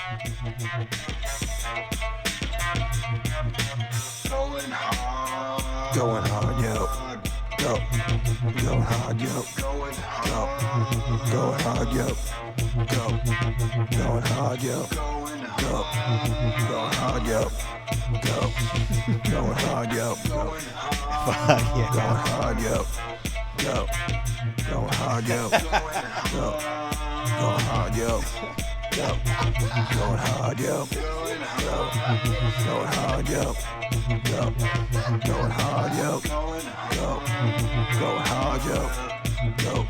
Going hard, yo. Go. Going hard, yo. Go. Going hard, yo. Go. Going hard, yo. Go. Going hard, yo. Go. Going hard, yo. Fuck yeah. Going hard, yo. Go. Going hard, yo. Go. Going hard, yo. Go. Going hard, yo. Go. Going hard, yo. Go. Going hard, yo. Go. Going hard, yo. Go.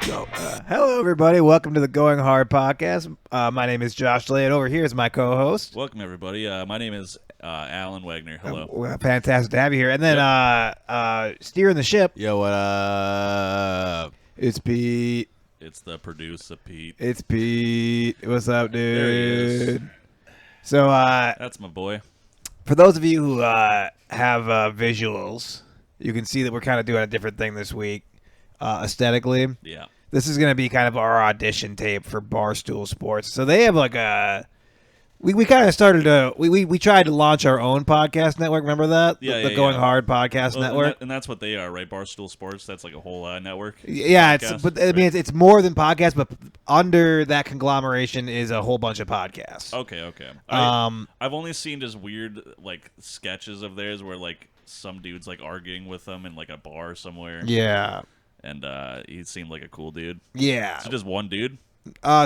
Go. Hello, everybody. Welcome to the Going Hard podcast. My name is Josh Lay, and over here is my co-host. Welcome, everybody. My name is Alan Wagner. Hello. Fantastic to have you here. And then steering the ship. Yo, what up? It's Pete. It's the producer, Pete. It's Pete. What's up, dude? There he is. So, That's my boy. for those of you who have visuals, you can see that we're kind of doing a different thing this week, aesthetically. Yeah. This is going to be kind of our audition tape for Barstool Sports. So they have like a... We kind of started to... We tried to launch our own podcast network. Remember that? Yeah, the yeah, Going yeah. Hard podcast Well, network. and that's what they are, right? Barstool Sports. That's like a whole network. Yeah, podcast, but I mean, it's more than podcasts, but under that conglomeration is a whole bunch of podcasts. Okay. I've only seen just weird like sketches of theirs where like some dude's like arguing with them in like a bar somewhere. Yeah. And he seemed like a cool dude. Yeah. So just one dude?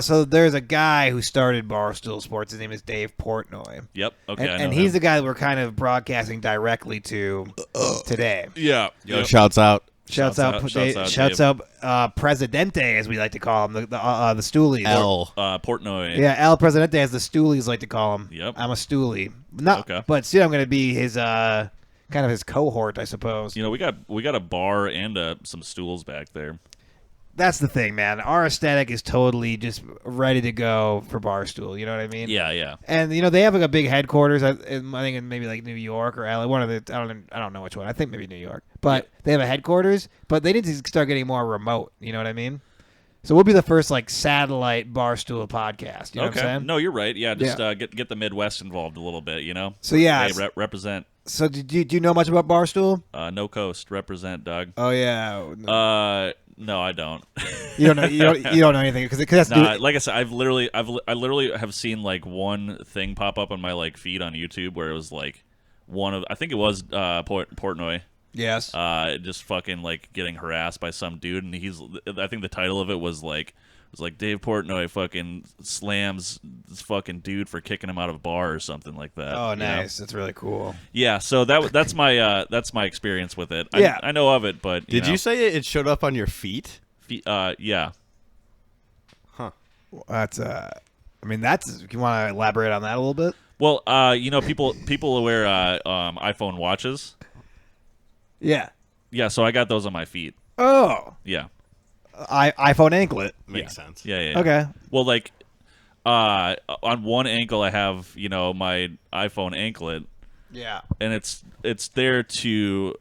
So there's a guy who started Barstool Sports. His name is Dave Portnoy. Yep. Okay. I know And he's him. the guy that we're kind of broadcasting directly to today. Yeah. Yo, Yep. shouts out. Shouts out Presidente, as we like to call him, the Stoolies. L. Portnoy. Yeah, El Presidente, as the Stoolies like to call him. Yep. I'm a Stoolie. Not, Okay. But still, I'm going to be his kind of his cohort, I suppose. You know, we got a bar and some stools back there. That's the thing, man. Our aesthetic is totally just ready to go for Barstool. You know what I mean? Yeah. And you know they have like a big headquarters. I think in maybe like New York or LA. One of the I don't know which one. I think maybe New York. But they have a headquarters. But they need to start getting more remote. You know what I mean? So we'll be the first like satellite Barstool podcast. You know what I'm saying? No, you're right. Yeah, just get the Midwest involved a little bit. You know. So yeah. Hey, represent. So do you know much about Barstool? No coast represent, Doug. Oh yeah. No, I don't. You don't know. You don't know anything because that's like I said, I literally have seen like one thing pop up on my like feed on YouTube where it was like I think it was Portnoy. Yes. Just fucking like getting harassed by some dude, and I think the title of it was like Dave Portnoy fucking slams this fucking dude for kicking him out of a bar or something like that. Oh, you know? nice. That's really cool. Yeah, so that's my experience with it. Yeah. I know of it, but Did you say it showed up on your feet? Yeah. Huh. That's I mean that's. You want to elaborate on that a little bit? Well, you know, people wear iPhone watches. Yeah. Yeah, so I got those on my feet. Oh. Yeah. iPhone anklet. Makes sense. Yeah. Okay. Well, like, on one ankle I have, you know, my iPhone anklet, Yeah. and it's there to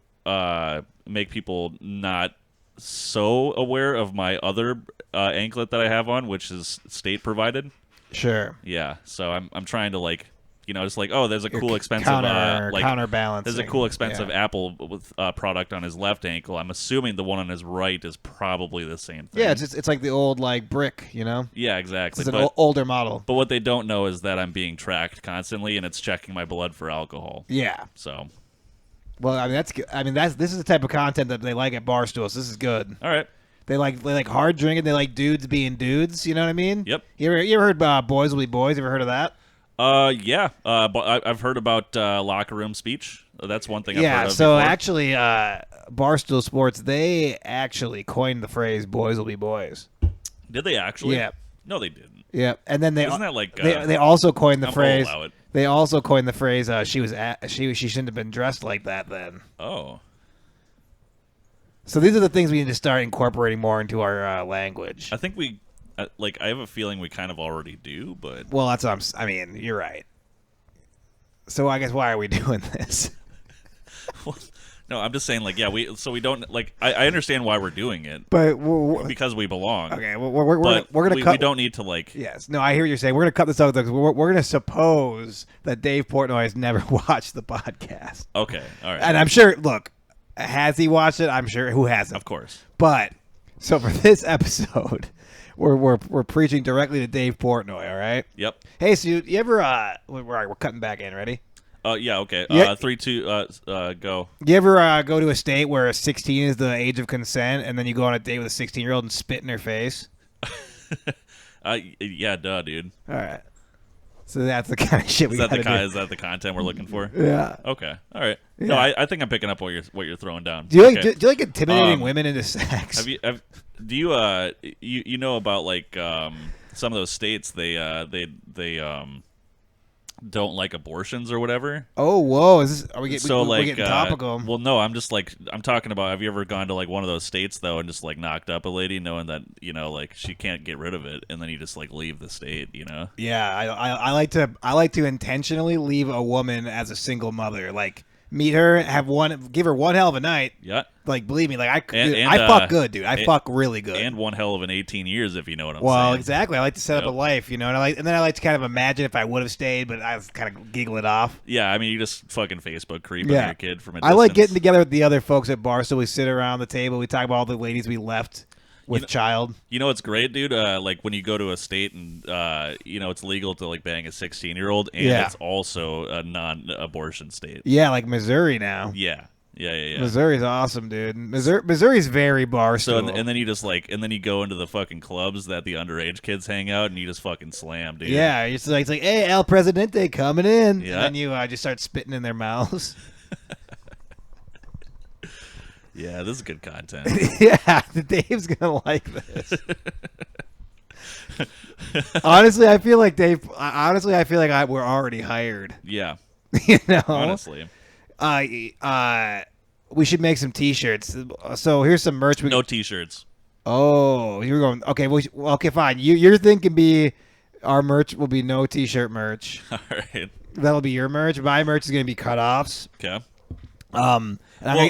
make people not so aware of my other anklet that I have on, which is state provided. Sure. Yeah. So I'm trying to like. You know, just like, oh, there's a cool, expensive, counterbalance. There's a cool, expensive Apple with product on his left ankle. I'm assuming the one on his right is probably the same thing. Yeah, it's like the old like brick, you know. Yeah, exactly. It's an older model. But what they don't know is that I'm being tracked constantly, and it's checking my blood for alcohol. Yeah. So, Well, I mean that's good. I mean this is the type of content that they like at Barstool. So this is good. all right. They like hard drinking. They like dudes being dudes. You know what I mean? Yep. You ever heard Boys Will Be Boys? You ever heard of that? Yeah. But I've heard about locker room speech. That's one thing I've heard of so before. actually, Barstool Sports, they actually coined the phrase "boys will be boys." Did they actually? Yeah. No, they didn't. Yeah, and then Isn't that like they also coined the I'm phrase. gonna allow it. They also coined the phrase she shouldn't have been dressed like that then. Oh. So these are the things we need to start incorporating more into our language. I think we, I have a feeling we kind of already do, but Well, that's what I mean, you're right. So I guess why are we doing this? No, I'm just saying, like, yeah, we don't like. I understand why we're doing it, But because we belong. okay, we're But gonna cut. we don't need to like. Yes, no, I hear what you're saying. We're gonna cut this out because we're gonna suppose that Dave Portnoy has never watched the podcast, Okay, all right, and I'm sure. Look, has he watched it? I'm sure. Who hasn't? of course. But so for this episode, we're preaching directly to Dave Portnoy. All right. Yep. Hey, so you ever we're cutting back in. Ready? Yeah. Okay. Yeah. 3, 2. Go. You ever go to a state where 16 is the age of consent, and then you go on a date with a 16-year-old and spit in her face? Yeah. Duh, dude. All right. So that's the kind of shit we Is that gotta do. is that the content we're looking for? Yeah. Okay. All right. No, Yeah. I think I'm picking up what you're throwing down. Do you like Okay. do you like intimidating women into sex? Do you know about like some of those states they don't like abortions or whatever? Oh, whoa! Is this, are we getting So we're like getting topical? well, no, I'm just like I'm talking about. Have you ever gone to like one of those states though and just like knocked up a lady knowing that like she can't get rid of it, and then you just like leave the state, Yeah, I like to intentionally leave a woman as a single mother. Like meet her, give her one hell of a night. Yeah. Like believe me, like And- I fuck good, dude. I fuck really good. And one hell of an 18 years, if you know what I'm Well, saying. exactly. I like to set up Yep. a life, and then I like to kind of imagine if I would have stayed, but I was kind of giggle it off. Yeah, I mean, you just fucking Facebook creeping Yeah. your kid from a I like distance. getting together with the other folks at Barstool. We sit around the table. We talk about all the ladies we left with child. You know what's great, dude? Like when you go to a state and it's legal to like bang a 16-year-old, and Yeah. it's also a non-abortion state. Yeah, like Missouri now. Yeah. Missouri's awesome, dude. Missouri's very Barstool. So and then you just and then you go into the fucking clubs that the underage kids hang out, and you just fucking slam, dude. yeah, it's like, hey, El Presidente coming in. Yeah. And then you just start spitting in their mouths. Yeah, this is good content. Yeah, Dave's going to like this. Honestly, I feel like we're already hired. Yeah, You know? honestly. We should make some T-shirts. So here's some merch. No t-shirts. Oh, you're going. Okay, okay, fine. You're thinking our merch will be no T-shirt merch. All right. That'll be your merch. My merch is gonna be cutoffs. Okay. And I'm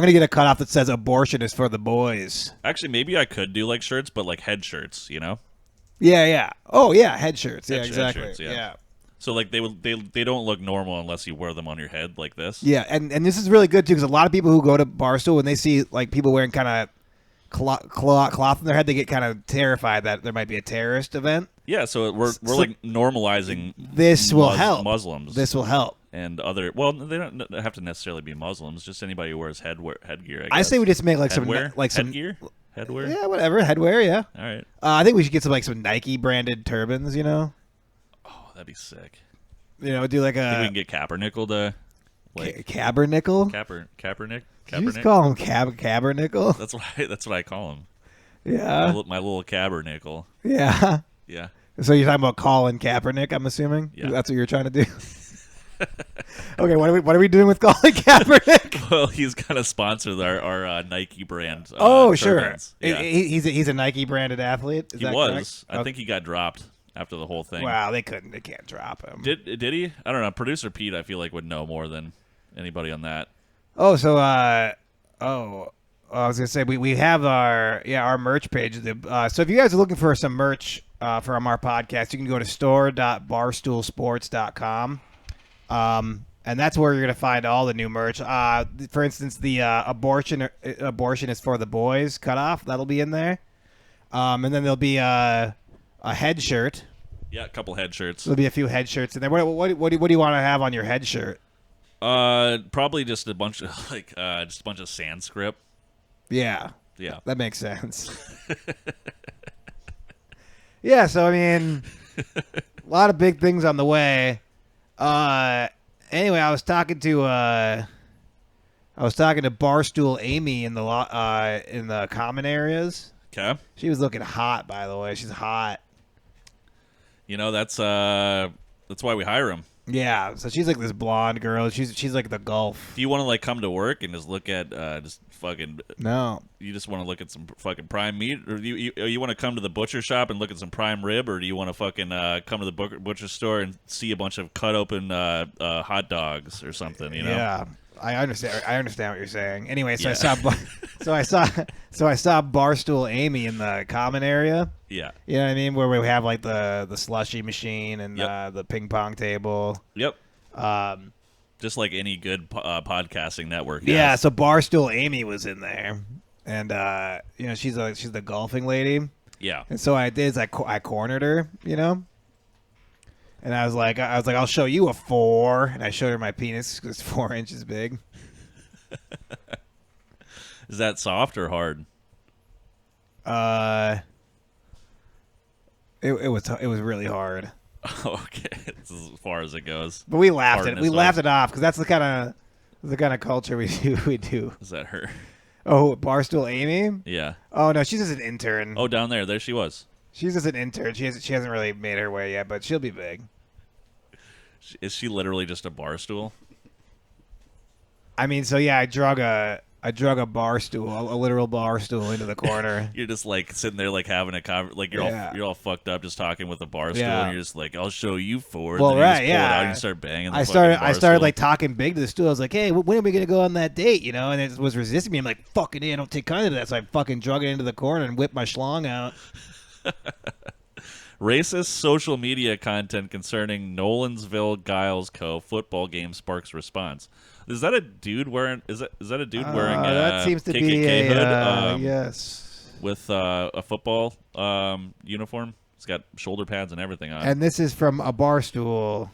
gonna get a cutoff that says "abortion is for the boys." Actually, maybe I could do like shirts, but like head shirts, Yeah. Oh yeah, head shirts. Yeah, Head exactly. shirts, yeah. Yeah. So like they don't look normal unless you wear them on your head like this. Yeah, and this is really good too because a lot of people who go to Barstool when they see like people wearing kind of cloth in their head, they get kind of terrified that there might be a terrorist event. Yeah, so we're like normalizing. This will help. Muslims. This will help. And other. Well, they don't have to necessarily be Muslims. Just anybody who wears headgear. I say we just make like headwear? some headgear. Headwear. Yeah, whatever headwear. Yeah. All right. I think we should get some Nike branded turbans. Oh, that'd be sick. Do like Think we a can get Kaepernick to like Cabernickel. Kaepernick. Did you just call him Cabernickel? That's what I call him. Yeah. My little Kaepernick. Yeah. Yeah. So you're talking about Colin Kaepernick, I'm assuming? Yeah. That's what you're trying to do? Okay, what are we doing with Colin Kaepernick? Well, he's gonna sponsor our Nike brand. Sure. turbans. Yeah. He's a Nike branded athlete. Is He that was. correct? I think he got dropped after the whole thing. Wow, they can't drop him. Did he? I don't know. Producer Pete, I feel like would know more than anybody on that. Oh, so I was gonna say we have our merch page. So if you guys are looking for some merch from our podcast, you can go to store.barstoolsports.com. And that's where you're gonna find all the new merch. For instance, the abortion is for the boys cutoff that'll be in there. And then there'll be a head shirt. Yeah, a couple head shirts. There'll be a few head shirts in there. What do you want to have on your head shirt? Probably just a bunch of just a bunch of Sanskrit. Yeah, Yeah. that makes sense. Yeah, so I mean, a lot of big things on the way. Anyway, I was talking to Barstool Amy in the common areas. Okay. She was looking hot, by the way. She's hot. That's why we hire him. Yeah, so she's like this blonde girl. She's like the Gulf. Do you want to like come to work and just look at just fucking? No. You just want to look at some fucking prime meat, or do you want to come to the butcher shop and look at some prime rib, or do you want to fucking come to the butcher store and see a bunch of cut open hot dogs or something? Yeah. I understand. I understand what you're saying. Anyway, so Yeah. I saw Barstool Amy in the common area. Yeah. You know what I mean? Where we have like the slushy machine and Yep. the ping pong table. Yep. Um, Just like any good podcasting network. yeah. has. So Barstool Amy was in there, and you know she's the golfing lady. Yeah. And so what I did is I cornered her, you know. And I was like, I'll show you a 4, and I showed her my penis because it's 4 inches big. Is that soft or hard? It was really hard, Okay, it's as far as it goes. but we laughed at it. Hardness We of- laughed it off because that's the kind of culture we do. Is that her? Oh, Barstool Amy. Yeah. Oh no, she's just an intern. Oh, down there. There she was. She's just an intern. She hasn't really made her way yet, but she'll be big. Is she literally just a bar stool? I mean, so yeah, I drug a bar stool, a literal bar stool into the corner. You're just like sitting there, like having a like you're all fucked up, just talking with a bar stool, Yeah. and you're just like, "I'll show you 4." Well, and then you just right, pull it yeah. out and you start banging. The I fucking bar started stool. like talking big to the stool. I was like, "Hey, when are we gonna go on that date?" You know, and it was resisting me. I'm like, "Fucking I don't take kind of that." So I fucking drug it into the corner and whipped my schlong out. Racist social media content concerning Nolansville Giles Co. football game sparks response. Is that a dude wearing? Is that a dude wearing a that seems to KKK be a hood? yes. With a football uniform. It's got shoulder pads and everything on. And this is from a bar stool.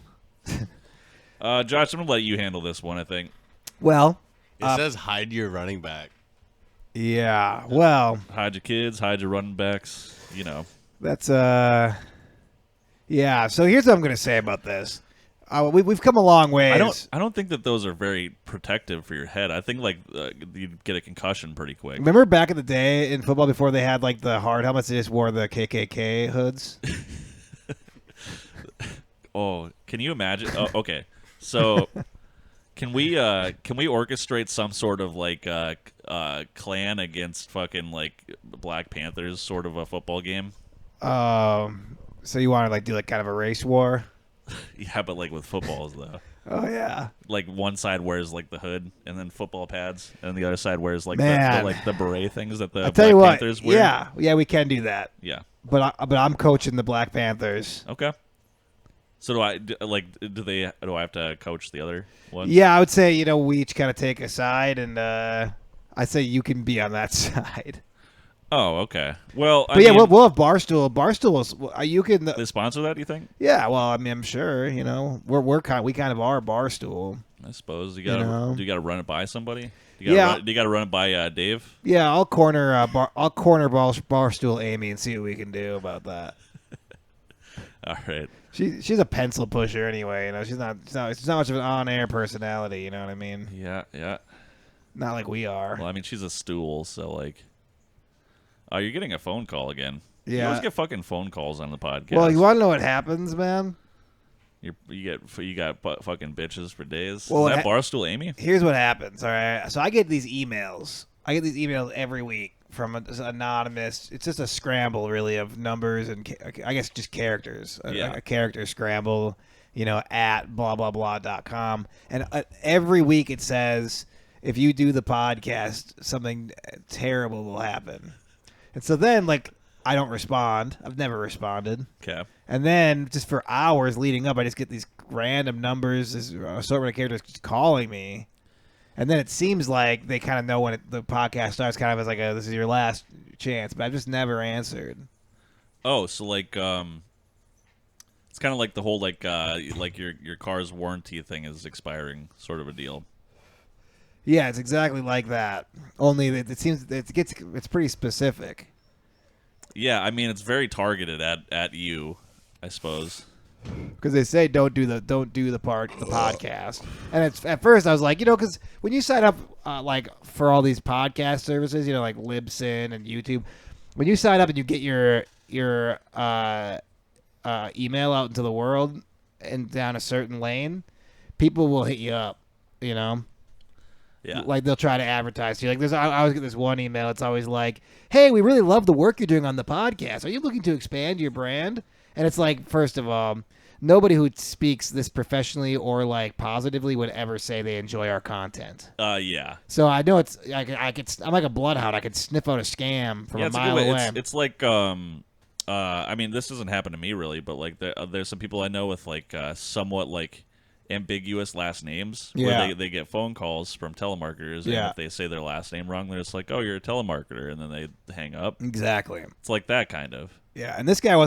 Josh, I'm gonna let you handle this one. I think. Well, It says hide your running back. yeah. Well, Hide your kids, hide your running backs. You know. that's yeah. So here's what I'm gonna say about this. We've come a long way. I don't think that those are very protective for your head. I think like you'd get a concussion pretty quick. Remember back in the day in football before they had like the hard helmets, they just wore the KKK hoods. Oh, can you imagine? Oh, okay, so can we orchestrate some sort of like clan against fucking like Black Panthers sort of a football game? So you want to like do like kind of a race war? Yeah, but like with footballs though. Oh yeah. Like one side wears like the hood and then football pads, and the other side wears like Man. the beret things that the I'll Black tell you what. Panthers wear. Yeah, we can do that. Yeah. But I'm coaching the Black Panthers. Okay. So do I have to coach the other one? Yeah, I would say we each kind of take a side, and I say you can be on that side. Oh, okay. Well, But yeah, we'll have Barstool. Barstool, you can. they sponsor that. Do you think? Yeah, well, I mean, I'm sure. We kind of are Barstool. I suppose you gotta. know? Do you gotta run it by somebody? Do you gotta run it by Dave? Yeah, I'll corner Barstool Amy and see what we can do about that. All right. She's a pencil pusher anyway. She's not much of an on-air personality. You know what I mean? Yeah, yeah. Not like we are. Well, I mean, she's a stool, so like. Oh, you're getting a phone call again. You Yeah. always get fucking phone calls on the podcast. Well, you want to know what happens, man? you got fucking bitches for days. Well, Is that Barstool Amy? Here's what happens. All right, so I get these emails. Every week from anonymous. It's just a scramble, really, of numbers and I guess just characters. A character scramble. At blah blah blah.com, and every week it says if you do the podcast, something terrible will happen. And so then, like, I don't respond. I've never responded. Okay. And then just for hours leading up, I just get these random numbers, this assortment of characters just calling me. And then it seems like they kind of know when the podcast starts, kind of as like this is your last chance. But I've just never answered. Oh, so like it's kind of like the whole like your car's warranty thing is expiring, sort of a deal. Yeah, it's exactly like that. Only it seems it's pretty specific. Yeah, I mean it's very targeted at you, I suppose. Because they say don't do the podcast, and it's at first I was like, because when you sign up like for all these podcast services, like Libsyn and YouTube, when you sign up and you get your email out into the world and down a certain lane, people will hit you up, Yeah. Like they'll try to advertise to you. Like I always get this one email. It's always like, "Hey, we really love the work you're doing on the podcast. Are you looking to expand your brand?" And it's like, first of all, nobody who speaks this professionally or like positively would ever say they enjoy our content. Yeah. So I know it's I'm like a bloodhound. I could sniff out a scam from a It's a mile good way. away. It's like I mean, this doesn't happen to me really, but like there's some people I know with like somewhat like ambiguous last names Yeah. where they get phone calls from telemarketers, and Yeah. if they say their last name wrong, they're just like, "Oh, you're a telemarketer," and then they hang up. Exactly. It's like that kind of. Yeah, and this guy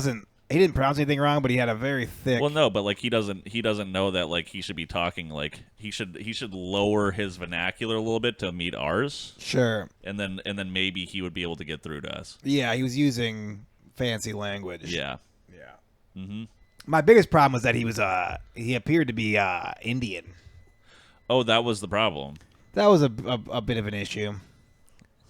he didn't pronounce anything wrong, but he had a very thick. Well, no, but like he doesn't know that like he should be talking like he should lower his vernacular a little bit to meet ours, Sure. and then maybe he would be able to get through to us. Yeah, he was using fancy language. Yeah. Yeah. Mm-hmm. My biggest problem was that he appeared to be Indian. Oh, that was the problem. That was a bit of an issue.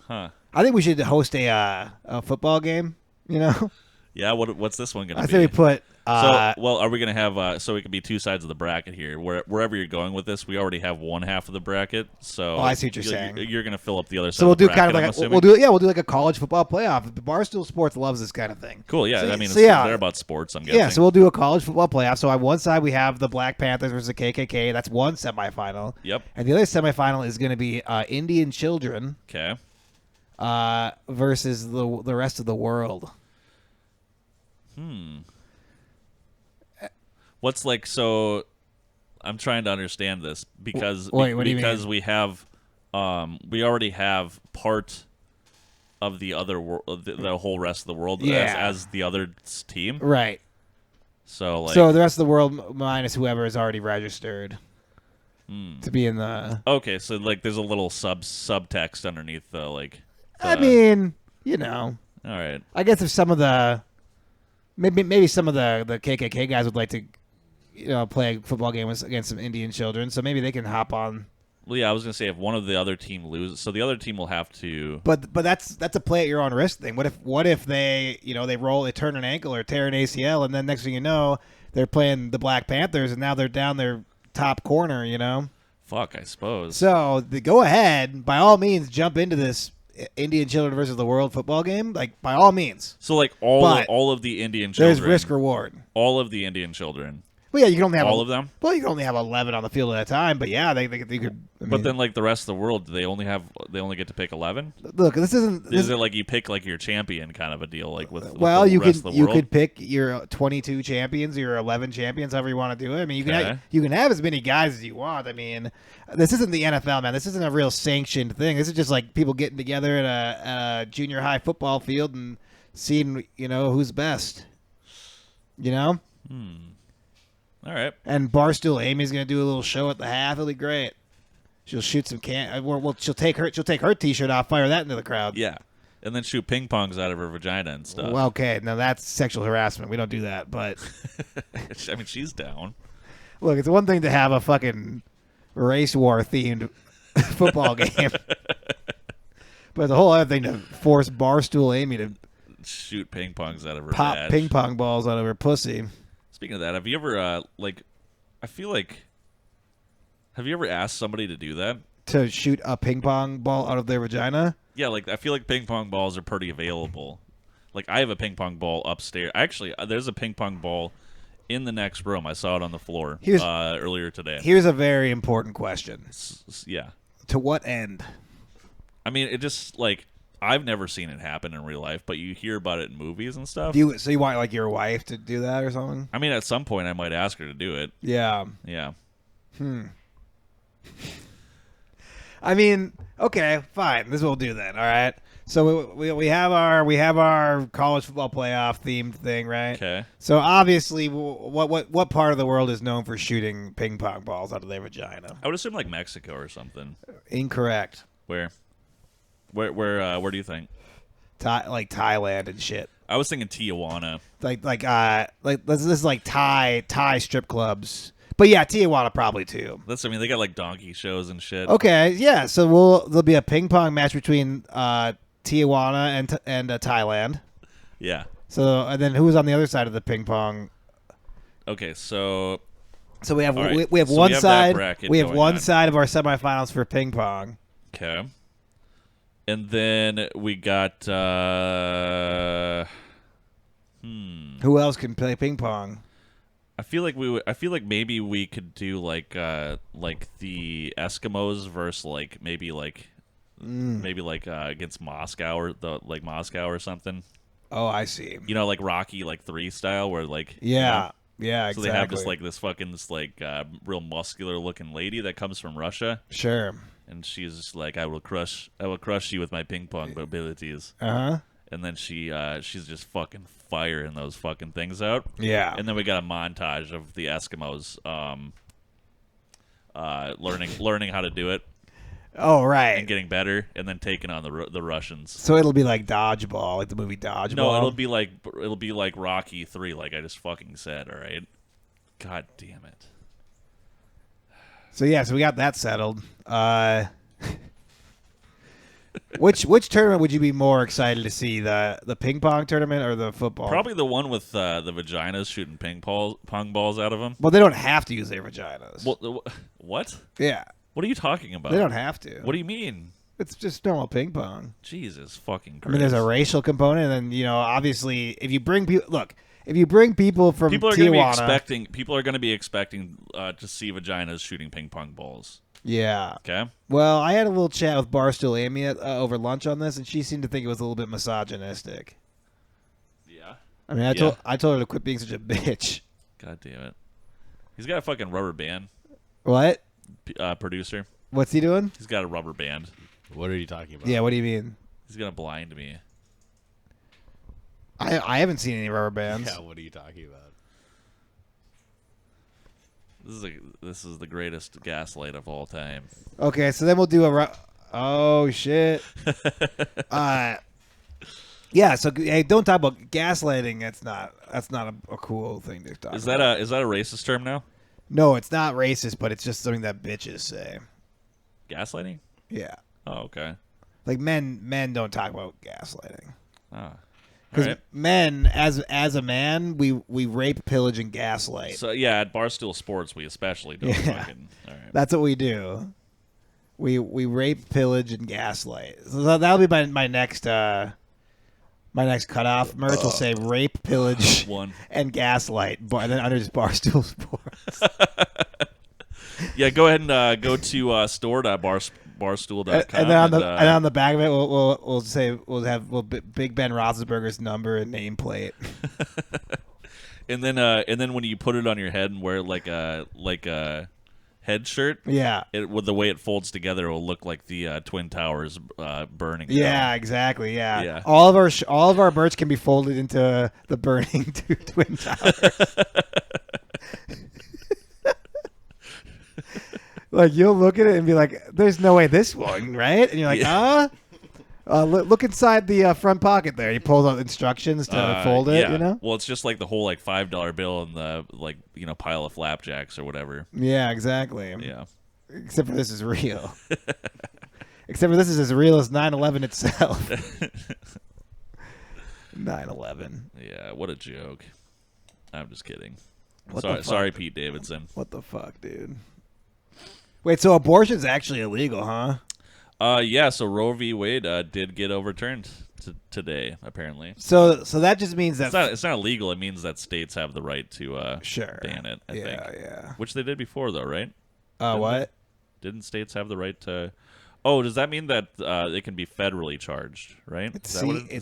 Huh. I think we should host a football game. You know, Yeah, what's this one gonna I be? think we put. So, well, are we gonna have so it could be two sides of the bracket here? Wherever you're going with this, we already have one half of the bracket. So, I see what you're saying. You're gonna fill up the other side. So we'll of the do kind of bracket, like I'm we'll assuming? do like a college football playoff. The Barstool Sports loves this kind of thing. Cool. Yeah, So- I mean, so yeah. they're about sports. I'm guessing. Yeah, so we'll do a college football playoff. So on one side we have the Black Panthers versus the KKK. That's one semifinal. Yep. And the other semifinal is going to be Indian children Okay. versus the rest of the world. What's like so? I'm trying to understand this because Wait, what do you because mean? we have we already have part of the other world, the whole rest of the world Yeah. as the other team. Right. So like So the rest of the world minus whoever is already registered to be in the. okay, so like there's a little subtext underneath the like. I mean, you know, all right. I guess if some of the maybe some of the KKK guys would like to, play a football game against some Indian children, so maybe they can hop on. Well, yeah, I was gonna say if one of the other team loses, so the other team will have to. But that's a play at your own risk thing. What if they they turn an ankle or tear an ACL, and then next thing you know they're playing the Black Panthers, and now they're down their top corner, Fuck, I suppose. So go ahead, by all means, jump into this Indian children versus the world football game. Like by all means, So like But all of the Indian children. there's risk reward. All of the Indian children. Well, yeah, you can only have All of them? Well, you can only have 11 on the field at a time. But yeah, they could. But then like the rest of the world, do they only get to pick 11? look, this isn't. Is it like you pick like your champion kind of a deal, like with Well, the you rest of the could world? pick your 22 champions, your 11 champions, however you want to do it. I mean, Okay. you can have as many guys as you want. I mean, this isn't the NFL, man. This isn't a real sanctioned thing. This is just like people getting together at a junior high football field and seeing who's best. All right. And Barstool Amy's gonna do a little show at the half. It'll be great. She'll shoot some well, she'll take her T-shirt off, fire that into the crowd. Yeah. And then shoot ping pongs out of her vagina and stuff. Well, okay, now that's sexual harassment. We don't do that. But I mean, she's down. look, it's one thing to have a fucking race war themed football game, but it's a whole other thing to force Barstool Amy to Shoot ping pongs out of her pop vag. ping pong balls out of her pussy. Speaking of that, have you ever have you ever asked somebody to do that? To shoot a ping pong ball out of their vagina? Yeah, like I feel like ping pong balls are pretty available. Like I have a ping pong ball upstairs. Actually, there's a ping pong ball in the next room. I saw it on the floor earlier today. Here's a very important question. Yeah. To what end? I mean, it just like I've never seen it happen in real life, but you hear about it in movies and stuff. So you want like your wife to do that or something? I mean, at some point I might ask her to do it. Yeah. Yeah. I mean, okay, fine. This is what we'll do then. All right. So we have our college football playoff themed thing, right? Okay. So obviously, what part of the world is known for shooting ping pong balls out of their vagina? I would assume like Mexico or something. Incorrect. Where do you think? Like Thailand and shit. I was thinking Tijuana. Like this is like Thai strip clubs. But yeah, Tijuana probably too. I mean, they got like donkey shows and shit. Okay, yeah. So there'll be a ping pong match between Tijuana and Thailand. Yeah. So and then who's on the other side of the ping pong? Okay, so So we have All right. we have So one we have that side. bracket We have going one on. side of our semifinals for ping pong. okay. And then we got Who else can play ping pong? I feel like maybe we could do like the Eskimos versus maybe against Moscow or Moscow or something. Oh, I see. Like Rocky 3 style where Yeah, yeah, so exactly. they have this real muscular looking lady that comes from Russia. Sure. And she's just like, I will crush you with my ping pong abilities. Uh-huh. And then she's just fucking firing those fucking things out. Yeah. And then we got a montage of the Eskimos learning how to do it Oh, right. and getting better, and then taking on the Russians. So it'll be like Dodgeball, like the movie Dodgeball. No, it'll be like Rocky 3, like I just fucking said. All right. God damn it. So yeah, so we got that settled. Which tournament would you be more excited to see, the ping pong tournament or the football? Probably the one with the vaginas shooting ping pong balls out of them. Well, they don't have to use their vaginas. Well, what? Yeah, What are you talking about? they don't have to. What do you mean? It's just normal ping pong. Jesus fucking Christ. I mean, there's a racial component, and then obviously, if you bring people, if you bring people from people are Tijuana, going to be expecting to see vaginas shooting ping pong balls. yeah. Okay. Well, I had a little chat with Barstool Amy over lunch on this, and she seemed to think it was a little bit misogynistic. Yeah. I mean, I told her to quit being such a bitch. God damn it. He's got a fucking rubber band. What? Producer. What's he doing? He's got a rubber band. What are you talking about? Yeah. What do you mean? He's gonna blind me. I haven't seen any rubber bands. Yeah, what are you talking about? This is the greatest gaslight of all time. Okay, so then we'll do oh shit. Yeah. So hey, don't talk about gaslighting. That's not a cool thing to talk. Is about. that a racist term now? No, it's not racist, but it's just something that bitches say. Gaslighting? Yeah. Oh, okay. Like men don't talk about gaslighting. Ah. Because Right. men, as a man, we rape, pillage, and gaslight. So yeah, at Barstool Sports, we especially don't Yeah. fucking. All right. That's what we do. We rape, pillage, and gaslight. So that'll be my next cutoff. Merch will say rape, pillage, One. and gaslight, and then under just Barstool Sports. Yeah, go ahead and go to store.barstool.com. And then on the back of it, we'll say we'll have Big Ben Roethlisberger's number and nameplate. and then when you put it on your head and wear it like a head shirt, Yeah. with the way it folds together, it will look like the Twin Towers burning. Yeah, down. exactly. Yeah. Yeah. All of our merch can be folded into the burning Twin Towers. Like you'll look at it and be like, "There's no way this one, right?" And you're like, look inside the front pocket there. He pulls out instructions to fold it. Yeah. Well, it's just like the whole $5 bill and the pile of flapjacks or whatever. Yeah, exactly. Yeah. Except for this is real. Except for this is as real as 9/11 itself. 9/11. Yeah. What a joke. I'm just kidding. What the fuck? Sorry, Pete Davidson. What the fuck, dude? Wait, so abortion's actually illegal, huh? Yeah. So Roe v. Wade did get overturned today, apparently. So that just means that It's not illegal. It means that states have the right to sure ban it. I think. Yeah. Which they did before, though, right? What? Didn't states have the right to? Oh, does that mean that it can be federally charged? Right? It Is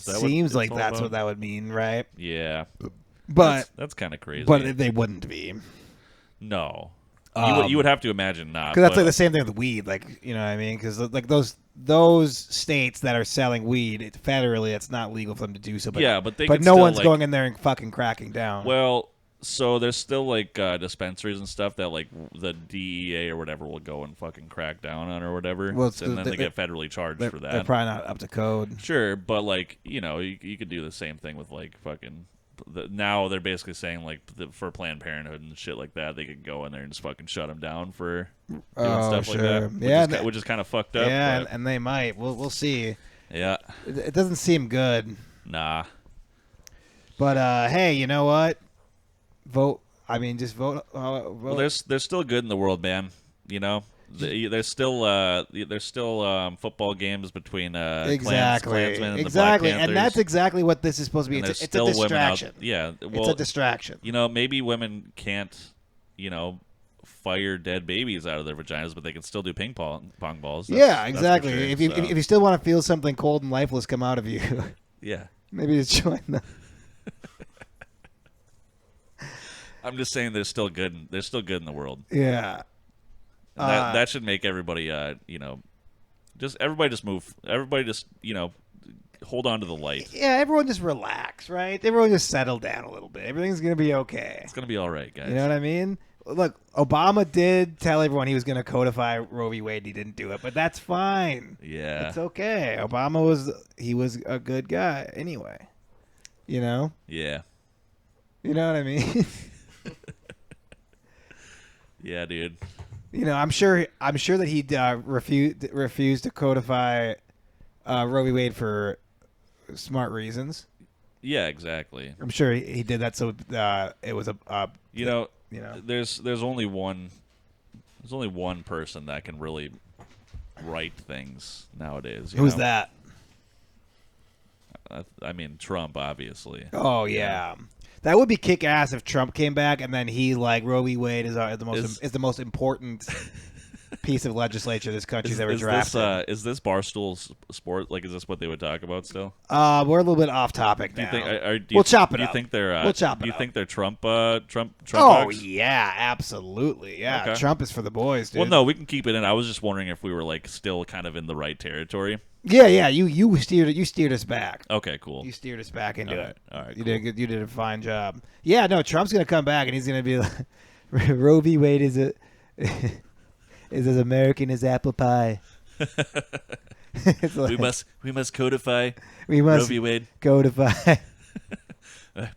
that what seems it's like all that's about? what that would mean, right? Yeah. But that's kind of crazy. but they wouldn't be. No. Um, you would have to imagine not. Because that's but- like the same thing with weed, like you know what I mean? Because like those states that are selling weed federally, it's not legal for them to do so. But yeah, but they but can no still, one's going in there and fucking cracking down. Well, so there's still dispensaries and stuff that the DEA or whatever will go and fucking crack down on or whatever. Well, and then they get federally charged for they're that. probably not up to code. Sure, but you could do the same thing with fucking. Now they're basically saying for Planned Parenthood and shit like that, they could go in there and just fucking shut them down for doing stuff like that. Which is kind of fucked up. Yeah, but, and they might. We'll see. yeah. It doesn't seem good. Nah. But hey, you know what? Vote. I mean, just vote. Well, there's still good in the world, man. You know. there's still football games between Exactly. Klansmen and Exactly. the Black Panthers. And that's exactly what this is supposed to be. And It's there's a still women out. distraction. Yeah, well, It's a distraction. Maybe women can't, fire dead babies out of their vaginas, but they can still do ping pong balls. Yeah, exactly. That's for sure. If you still want to feel something cold and lifeless come out of you, Yeah. maybe just join them. I'm just saying they're still good. They're still good in the world. Yeah. And that should make everybody, everybody just move. Everybody just, hold on to the light. Yeah, everyone just relax, right? Everyone just settle down a little bit. Everything's going to be okay. It's going to be all right, guys. You know what I mean? Look, Obama did tell everyone he was going to codify Roe v. Wade. He didn't do it, but that's fine. Yeah. It's okay. Obama was a good guy anyway. Yeah. You know what I mean? Yeah, dude. I'm sure that he refused to codify Roe v. Wade for smart reasons. Yeah, exactly. I'm sure he did that so it was there's only one person that can really write things nowadays. Who's that? I mean, Trump, obviously. Oh yeah. That would be kick ass if Trump came back and then he Roe v. Wade is the most important piece of legislature this country's ever drafted. Is this Barstool Sports? Like, is this what they would talk about still? We're a little bit off topic Do you now. think? We'll chop it do you up. think they're? We'll chop it Do you up. think they're Trump? Oh bucks? yeah, absolutely. Yeah, Okay. Trump is for the boys, dude. Well, no, we can keep it in. I was just wondering if we were still kind of in the right territory. Yeah. You steered us back. Okay, cool. You steered us back into it. All right. You Cool. did. You did a fine job. Yeah. No, Trump's gonna come back and he's gonna be like, Roe v. Wade is as American as apple pie. It's like, we must codify we must Roe v. Wade. codify.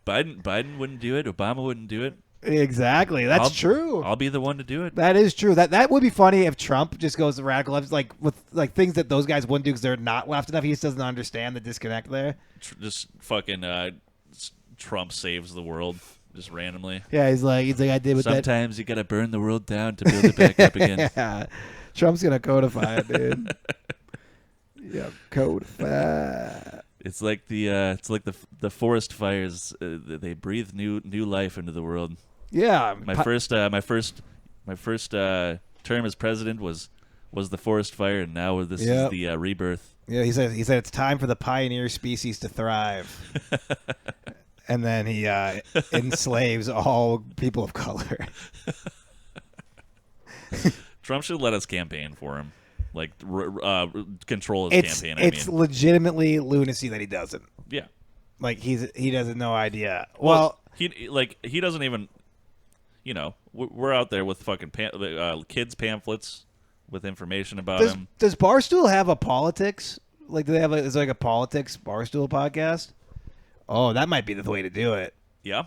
Biden wouldn't do it. Obama wouldn't do it. Exactly. That's true. I'll be the one to do it. That is true. That would be funny if Trump just goes the radical left, with things that those guys wouldn't do because they're not left enough. He just doesn't understand the disconnect there. Just fucking Trump saves the world just randomly. Yeah, he's like I did with Sometimes you gotta burn the world down to build it back up again. Yeah, Trump's gonna codify it, dude. Yeah, codify. It's like the forest fires. They breathe new life into the world. Yeah, My first term as president was the forest fire, and now this is the rebirth. Yeah, he said it's time for the pioneer species to thrive, and then he enslaves all people of color. Trump should let us campaign for him, control his campaign. It's legitimately lunacy that he doesn't. Yeah, he doesn't no idea. Well, he doesn't even. We're out there with fucking kids pamphlets with information about him. Does Barstool have a politics? Do they have is a politics Barstool podcast? Oh, that might be the way to do it. Yeah.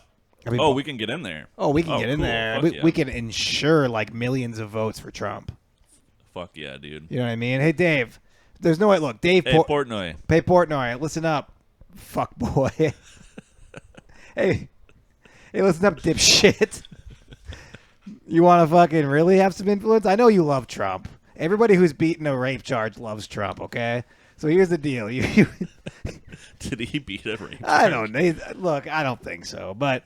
I mean, we can get in there. Oh, we can get in cool. there. Fuck yeah. We can ensure millions of votes for Trump. Fuck yeah, dude. You know what I mean? Hey, Dave. There's no way. Look, Dave. Hey, Portnoy. Hey, Portnoy. Listen up, fuck boy. hey, listen up, dipshit. You want to fucking really have some influence? I know you love Trump. Everybody who's beaten a rape charge loves Trump. Okay, so here's the deal. You Did he beat a rape charge? I don't know. Look, I don't think so, but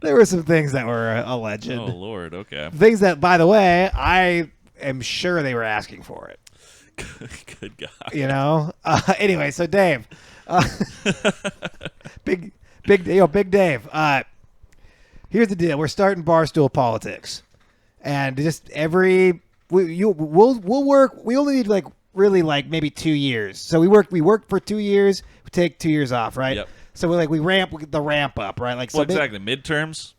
there were some things that were alleged. Oh Lord, okay. Things that, by the way, I am sure they were asking for it. Good God. Anyway, so Dave, big Dave. Here's the deal. We're starting Barstool Politics, and just we'll work. We only need really maybe 2 years. So we work for 2 years. We take 2 years off, right? Yep. So we ramp up, right? Exactly. Midterms,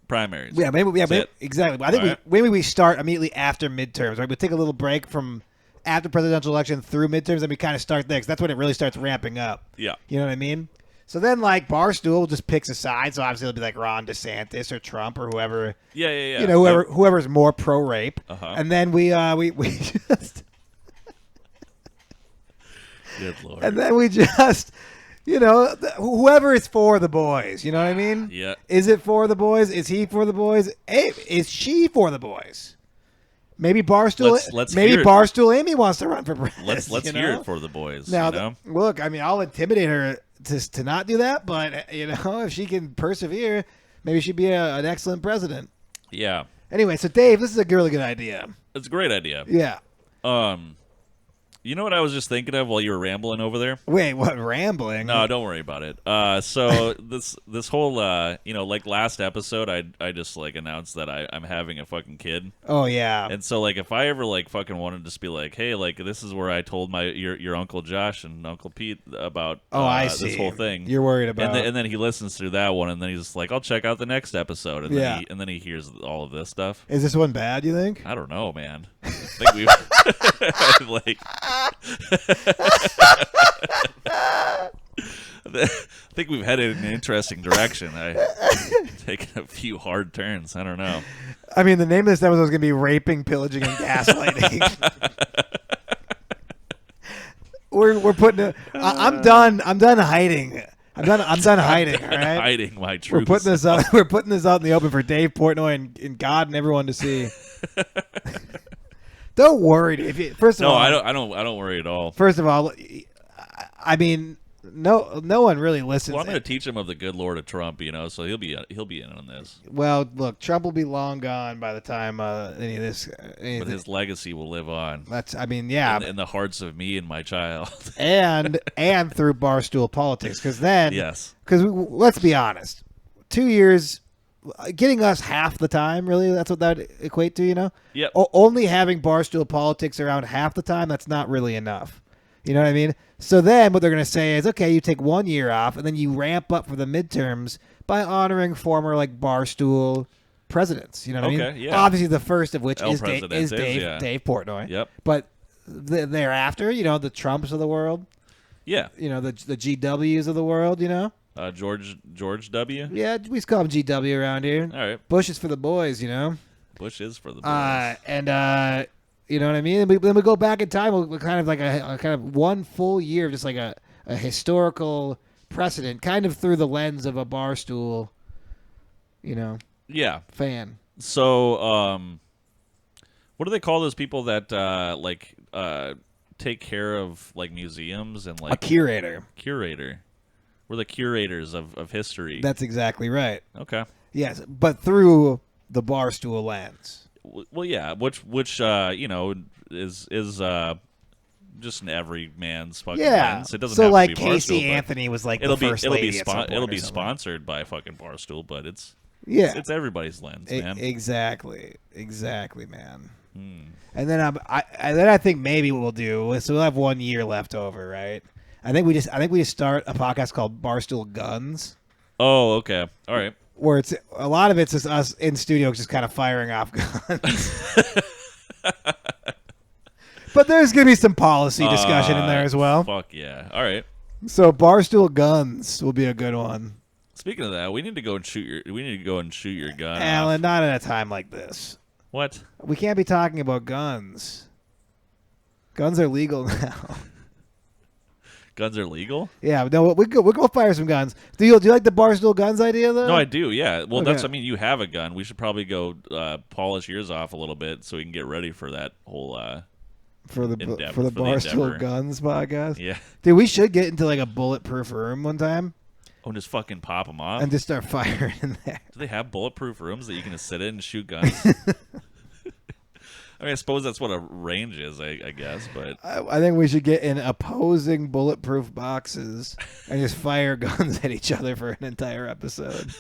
primaries. Yeah, maybe That's it. exactly. I think maybe we start immediately after midterms, right? We take a little break from after presidential election through midterms, and we kind of start there because that's when it really starts ramping up. Yeah. You know what I mean? So then, Barstool just picks a side. So obviously it'll be Ron DeSantis or Trump or whoever. Yeah. Whoever's more pro rape. Uh-huh. And then we just. Good Lord. And then we just You know, whoever is for the boys. You know what I mean? Yeah. Is it for the boys? Is he for the boys? Hey, is she for the boys? Maybe Barstool. Let's maybe hear it. Barstool Amy wants to run for president. Let's you hear know? it for the boys. Now, you know? look, I mean, I'll intimidate her to not do that, but you know, if she can persevere, maybe she'd be an excellent president. Yeah. Anyway, so Dave, this is a really good idea. It's a great idea. Yeah. You know what I was just thinking of while you were rambling over there? Wait, what? Rambling? No, don't worry about it. So this whole like last episode, I just like announced that I'm having a fucking kid. Oh yeah. And so like if I ever like fucking wanted to just be like, hey, like this is where I told your Uncle Josh and Uncle Pete about I see. this whole thing. You're worried about. And then he listens through that one, and then he's just like, I'll check out the next episode, and then he hears all of this stuff. Is this one bad? You think? I don't know, man. I think we've like. I think we've headed in an interesting direction. Taken a few hard turns. I don't know. I mean, the name of this episode is going to be "Raping, Pillaging, and Gaslighting." we're putting. I'm done. I'm done hiding. I'm done hiding. All right. Hiding my truth. We're putting this out. We're putting this out in the open for Dave Portnoy and God and everyone to see. Don't worry. First of all, I don't worry at all. First of all, I mean, no one really listens. Well, I'm going to teach him of the good Lord of Trump, so he'll be in on this. Well, look, Trump will be long gone by the time any of this. But his legacy will live on. In the hearts of me and my child, and through Barstool Politics, because then, yes, because let's be honest, 2 years. Getting us half the time, really, that's what that would equate to, Yep. Only having Barstool Politics around half the time, that's not really enough. You know what I mean? So then what they're going to say is, okay, you take 1 year off, and then you ramp up for the midterms by honoring former, like, Barstool presidents. You know what I mean? Yeah. Obviously, the first of which is Dave Portnoy. Yep. But thereafter, the Trumps of the world. Yeah. The GWs of the world, George W. Yeah, we just call him GW around here. All right. Bush is for the boys, Bush is for the boys. You know what I mean? And then we go back in time. We'll kind of like a kind of 1 full year of just like a historical precedent, kind of through the lens of a Barstool, Yeah. fan. So, what do they call those people that take care of like museums and like A curator. Curator. We're the curators of history. That's exactly right. Okay. Yes, but through the Barstool lens. Well, yeah, which is just an every man's fucking lens. It doesn't so have like to be Casey Barstool, Anthony was like it'll the first lady at some point it'll or be something. sponsored by fucking Barstool, but it's everybody's lens, man. Exactly, man. And then I think maybe what we'll do is we'll have 1 year left over, right? I think we just start a podcast called Barstool Guns. Oh, okay, all right. Where it's a lot of it's just us in studio just kind of firing off guns. But there's gonna be some policy discussion in there as well. Fuck yeah! All right. So Barstool Guns will be a good one. Speaking of that, we need to go and shoot your gun. Alan, off. not at a time like this. What? We can't be talking about guns. Guns are legal now. Guns are legal? Yeah, no, we'll go fire some guns. Do you like the Barstool Guns idea though? No, I do. Yeah. Well, Okay. you have a gun. We should probably go polish yours off a little bit so we can get ready for that whole for the endeavor. Barstool Guns podcast. Yeah. Dude, we should get into like a bulletproof room one time Oh, and just fucking pop them off. and just start firing in there. Do they have bulletproof rooms that you can just sit in and shoot guns? I mean, I suppose that's what a range is, I guess, but I think we should get in opposing bulletproof boxes and just fire guns at each other for an entire episode.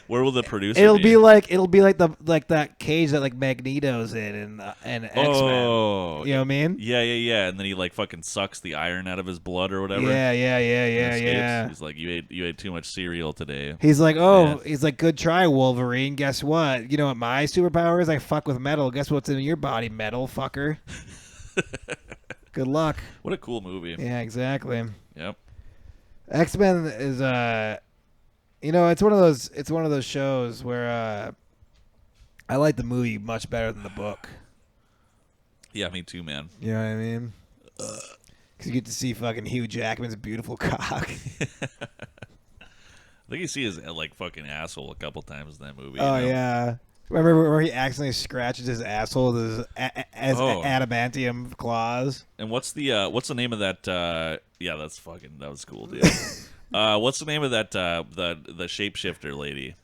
where will the producer It'll be? be like that cage that like Magneto's in X-Men. Oh, You know what I mean? yeah, and then he like fucking sucks the iron out of his blood or whatever. Yeah. and escapes. He's like, you ate too much cereal today. He's like, he's like, good try, Wolverine. Guess what? You know what my superpower is? I fuck with metal. Guess what's in your body, metal fucker? Good luck. What a cool movie. Yeah, exactly. Yep. X-Men is it's one of those shows where I like the movie much better than the book. Yeah, me too, man. You know what I mean? Because you get to see fucking Hugh Jackman's beautiful cock. I think you see his like fucking asshole a couple times in that movie. Oh, you know? yeah. Remember where he accidentally scratches his asshole with his Oh. adamantium claws? And what's the name of that? Yeah, that was cool, dude. What's the name of that? The shapeshifter lady.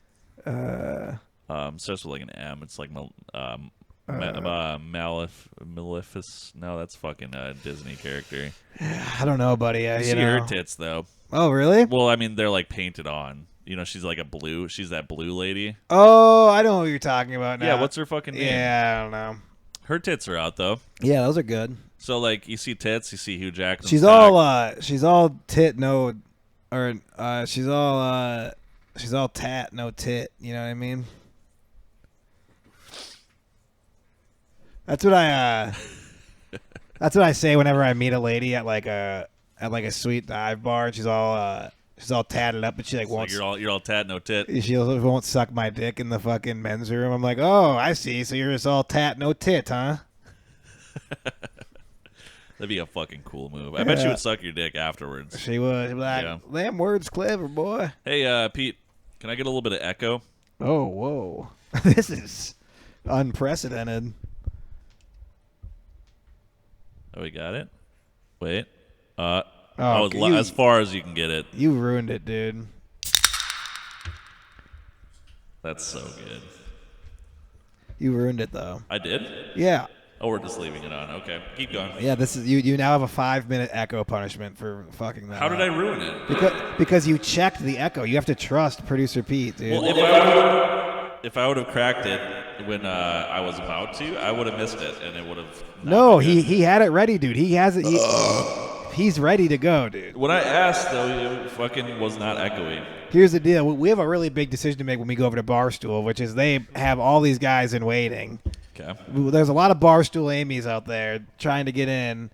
Starts with like an M. It's like Maleficent. No, that's fucking a Disney character. I don't know, buddy. You see her tits though. Oh, really? Well, I mean, they're like painted on. You know, she's like a blue. She's that blue lady. Oh, I know what you're talking about now. Yeah, what's her fucking name? Yeah, I don't know. Her tits are out though. Yeah, those are good. So like, you see tits, you see Hugh Jackman. She's all tit, no, or she's all tat, no tit. You know what I mean? That's what I say whenever I meet a lady at like a sweet dive bar. And she's all tatted up, and she like won't. Like you're all tat, no tit. She won't suck my dick in the fucking men's room. I'm like, oh, I see. So you're just all tat, no tit, huh? That'd be a fucking cool move. I bet she would suck your dick afterwards. She would. She'd be like, damn, word's clever, boy. Hey, Pete, can I get a little bit of echo? Oh, whoa. This is unprecedented. Oh, we got it. Wait. You, as far as you can get it. You ruined it, dude. That's so good. You ruined it, though. I did? Yeah. Oh, we're just leaving it on. Okay, keep going. Yeah, this is you now have a 5-minute echo punishment for fucking that. How did I ruin it? Because you checked the echo. You have to trust producer Pete, dude. Well, if I would have cracked it when I was about to, I would have missed it, and it would have. No, he had it ready, dude. He has it. He's ready to go, dude. When I asked, though, it fucking was not echoing. Here's the deal. We have a really big decision to make when we go over to Barstool, which is they have all these guys in waiting. Okay. There's a lot of Barstool Amy's out there trying to get in.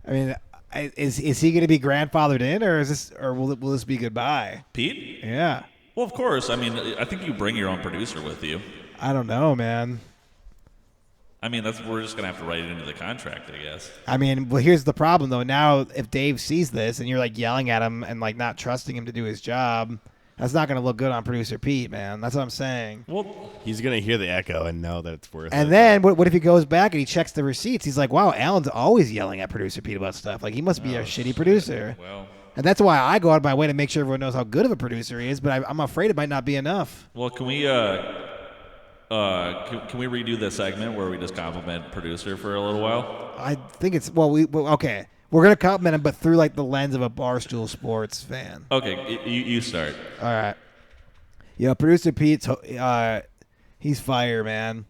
I mean, is he going to be grandfathered in, or will this be goodbye? Pete? Yeah. Well, of course. I mean, I think you bring your own producer with you. I don't know, man. I mean, we're just gonna have to write it into the contract, I guess. I mean, well, here's the problem though. Now, if Dave sees this and you're like yelling at him and like not trusting him to do his job, that's not going to look good on producer Pete, man. That's what I'm saying. Well, he's going to hear the echo and know that it's worth it. And then what if he goes back and he checks the receipts? He's like, wow, Alan's always yelling at producer Pete about stuff. Like, he must be a shitty producer. well, And that's why I go out of my way to make sure everyone knows how good of a producer he is, but I'm afraid it might not be enough. well, can we redo the segment where we just compliment producer for a little while? I think it's, okay. We're going to compliment him, but through like the lens of a Barstool Sports fan. Okay, you start. All right. Yeah, producer Pete's he's fire, man.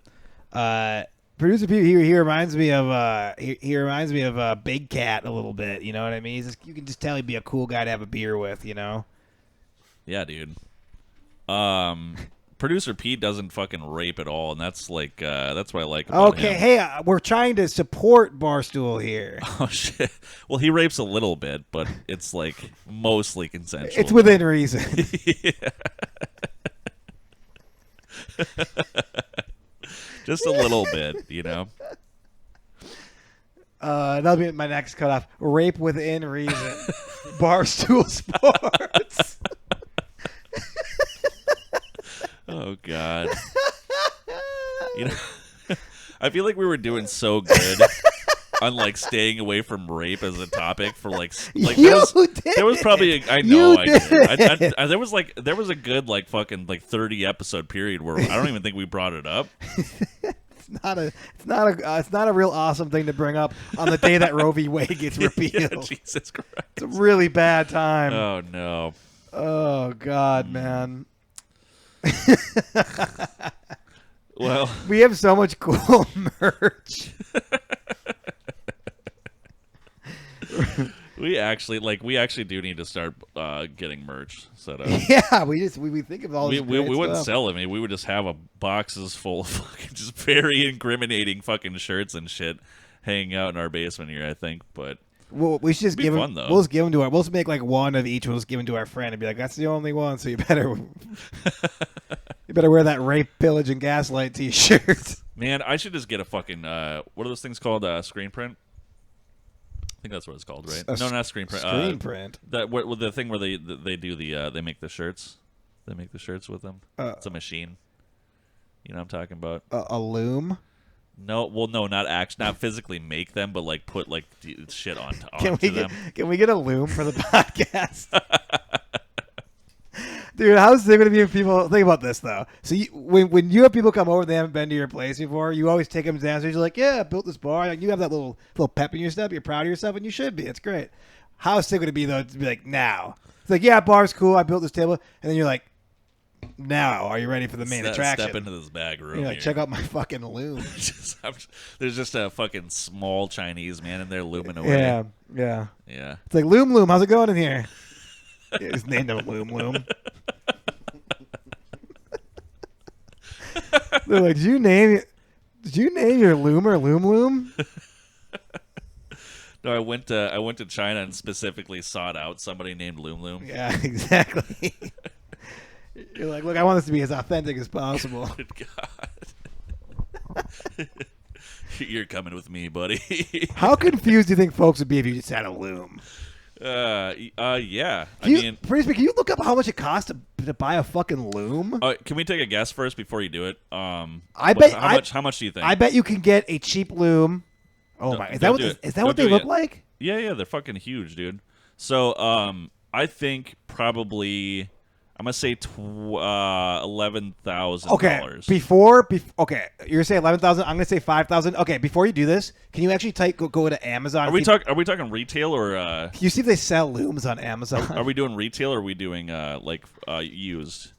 Producer Pete, he reminds me of Big Cat a little bit. You know what I mean? You can just tell he'd be a cool guy to have a beer with. You know? Yeah, dude. Producer Pete doesn't fucking rape at all, and that's like that's what I like about him. Okay, hey, we're trying to support Barstool here. Oh shit. Well, he rapes a little bit, but it's like mostly consensual. It's within reason. Just a little bit, you know. That'll be my next cutoff. Rape within reason. Barstool Sports. Oh God. You know, I feel like we were doing so good on like staying away from rape as a topic for like there was probably I did. There was a good like fucking like 30 episode period where I don't even think we brought it up. It's not a real awesome thing to bring up on the day that Roe v. Wade gets repealed. Yeah, Jesus Christ. It's a really bad time. Oh no. Oh God, man. Well, we have so much cool merch. we actually do need to start getting merch set up. Yeah, we think of all this. We wouldn't stuff. sell it. I mean, we would just have boxes full of fucking just very incriminating fucking shirts and shit hanging out in our basement here. I think, but. Well, we should just give them. We'll just give them to our. We'll just make like one of each. We'll just give them to our friend and be like, "That's the only one." So you better wear that rape, pillage, and gaslight T-shirt. Man, I should just get a fucking what are those things called? Screen print. think that's what it's called, right? A No, not screen print. Screen print. The thing where they do they make the shirts. They make the shirts with them. It's a machine. You know what I'm talking about? A loom. No, well, no, not physically make them, but like put like shit on Can onto them. Can we get a loom for the podcast? Dude, how's it going to be if people think about this though? So when you have people come over, they haven't been to your place before. You always take them downstairs. You're like, yeah, I built this bar. Like, you have that little pep in your step. You're proud of yourself, and you should be. It's great. How sick would it be though to be like, now? It's like, yeah, bar's cool. I built this table, and then you're like, now, are you ready for the main attraction? Step into this bag room. You're like, check out my fucking loom. There's just a fucking small Chinese man in there looming away. Yeah. Yeah. It's like, Loom, how's it going in here? It's named him Loom. They're like, did you name your loomer Loom? No, I went to China and specifically sought out somebody named Loom. Yeah, exactly. You're like, look, I want this to be as authentic as possible. Good God. You're coming with me, buddy. How confused do you think folks would be if you just had a loom? Yeah. Pretty speaking, can you look up how much it costs to buy a fucking loom? Can we take a guess first before you do it? How much do you think? I bet you can get a cheap loom. Oh my! Is that what they look like? Yeah, they're fucking huge, dude. So, I think probably I'm gonna say $11,000. Okay, okay, you're saying 11,000. I'm gonna say 5,000. Okay, before you do this, can you actually go to Amazon? Are we talking retail or? Can you see if they sell looms on Amazon? Are we doing retail or are we doing used?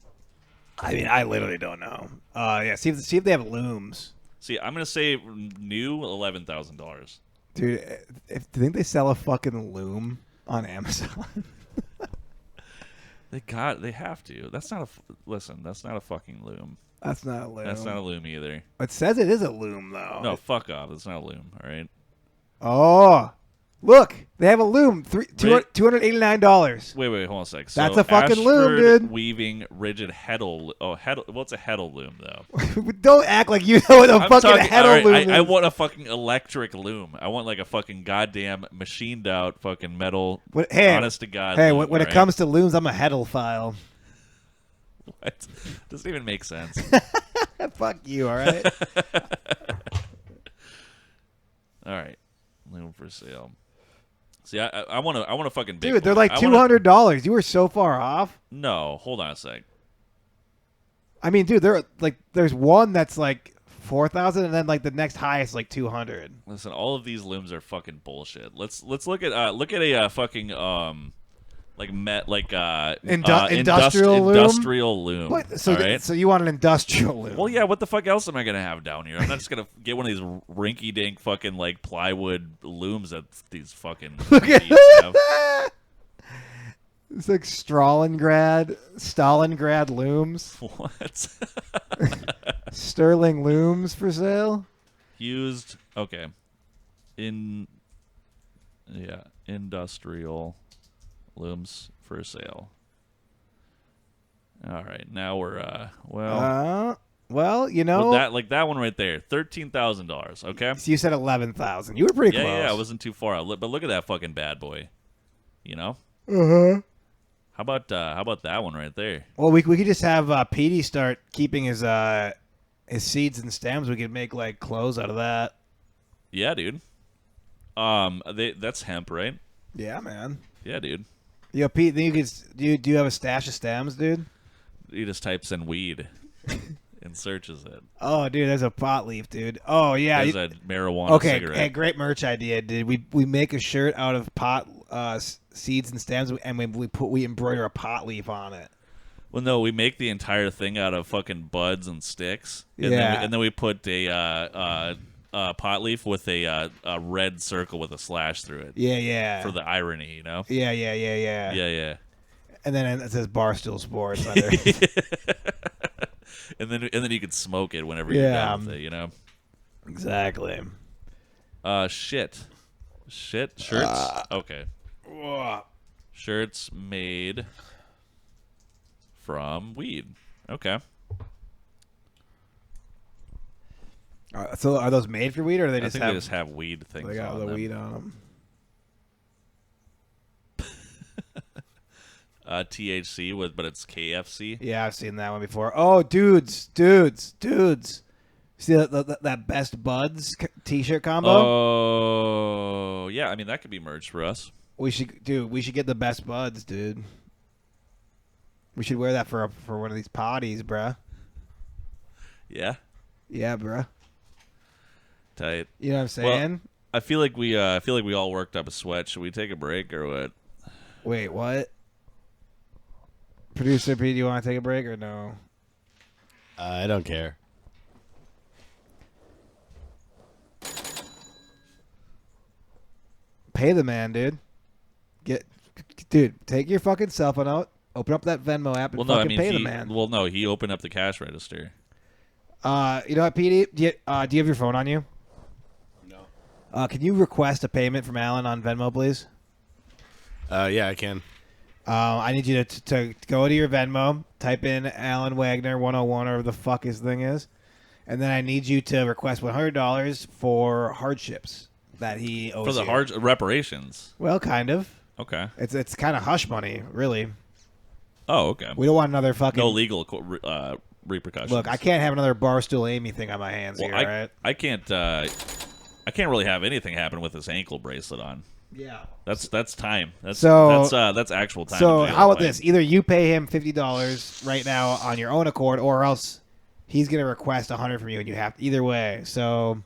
I mean, I literally don't know. Yeah, see if they have looms. See, I'm gonna say new $11,000. Dude, do you think they sell a fucking loom on Amazon? They have to. That's not a fucking loom. That's not a loom. That's not a loom either. It says it is a loom, though. No, fuck off. That's not a loom, all right? Oh, look. They have a loom. $289. Wait, hold on a sec. So that's a fucking loom, dude. Weaving rigid heddle. Oh, heddle. What's a heddle loom, though? Don't act like you know what a fucking heddle loom is. I want a fucking electric loom. I want like a fucking goddamn machined out fucking metal. Honest to God. Hey, loom, when it comes to looms, I'm a heddle-phile. What? Doesn't even make sense. Fuck you, all right? All right. Loom for sale. See, I want to fucking big dude. They're boy. like $200. You were so far off. No, hold on a sec. I mean, dude, there's one that's like 4,000, and then like the next highest is like 200. Listen, all of these looms are fucking bullshit. Let's look at a fucking industrial loom. What? So right? So you want an industrial loom? Well, yeah. What the fuck else am I gonna have down here? I'm not just gonna get one of these rinky-dink fucking like plywood looms that these fucking look at have. It's like Stalingrad looms. What? Sterling looms for sale. Used. Okay. Industrial looms for sale. All right, now we're well, you know that one right there, $13,000. Okay. So you said 11,000. You were pretty close. Yeah, I wasn't too far out. But look at that fucking bad boy. You know. How about that one right there? Well, we could just have Petey start keeping his seeds and stems. We could make like clothes out of that. Yeah, dude. That's hemp, right? Yeah, man. Yeah, dude. Yo, Pete, then do you have a stash of stems, dude? He just types in weed and searches it. Oh, dude, there's a pot leaf, dude. Oh, yeah. There's a marijuana cigarette. Okay, great merch idea, dude. We make a shirt out of pot seeds and stems, and we embroider a pot leaf on it. Well, no, we make the entire thing out of fucking buds and sticks. And then we put a pot leaf with a red circle with a slash through it. Yeah. For the irony, you know? Yeah. Yeah. And then it says Barstool Sports under. and then you could smoke it whenever you're done with it, you know? Exactly. Shirts. Okay. Shirts made from weed. Okay. So are those made for weed, or do they I just think have? They just have weed things. They got on the them. weed on them. THC with, but it's KFC. Yeah, I've seen that one before. Oh, dudes. See that Best Buds T-shirt combo? Oh, yeah. I mean, that could be merch for us. We should get the Best Buds, dude. We should wear that for one of these parties, bruh. Yeah. Yeah, bruh. Tight. You know what I'm saying? Well, I feel like we all worked up a sweat. Should we take a break or what? Wait, what? Producer P, do you want to take a break or no? I don't care. Pay the man, dude. Dude, take your fucking cell phone out, open up that Venmo app, and pay the man. Well, no, he opened up the cash register. You know what, PD? Do you have your phone on you? No. Can you request a payment from Alan on Venmo, please? Yeah, I can. I need you to go to your Venmo, type in Alan Wagner 101 or whatever the fuck his thing is, and then I need you to request $100 for hardships that he owes For the you. reparations. Well, kind of. Okay. It's kind of hush money, really. Oh, okay. We don't want another fucking No legal repercussions. Look, I can't have another Barstool Amy thing on my hands Well, here, right? I can't really have anything happen with this ankle bracelet on. Yeah. That's time. That's actual time. So in jail, how about like- this? Either you pay him $50 right now on your own accord, or else he's gonna request $100 from you, and you have either way. So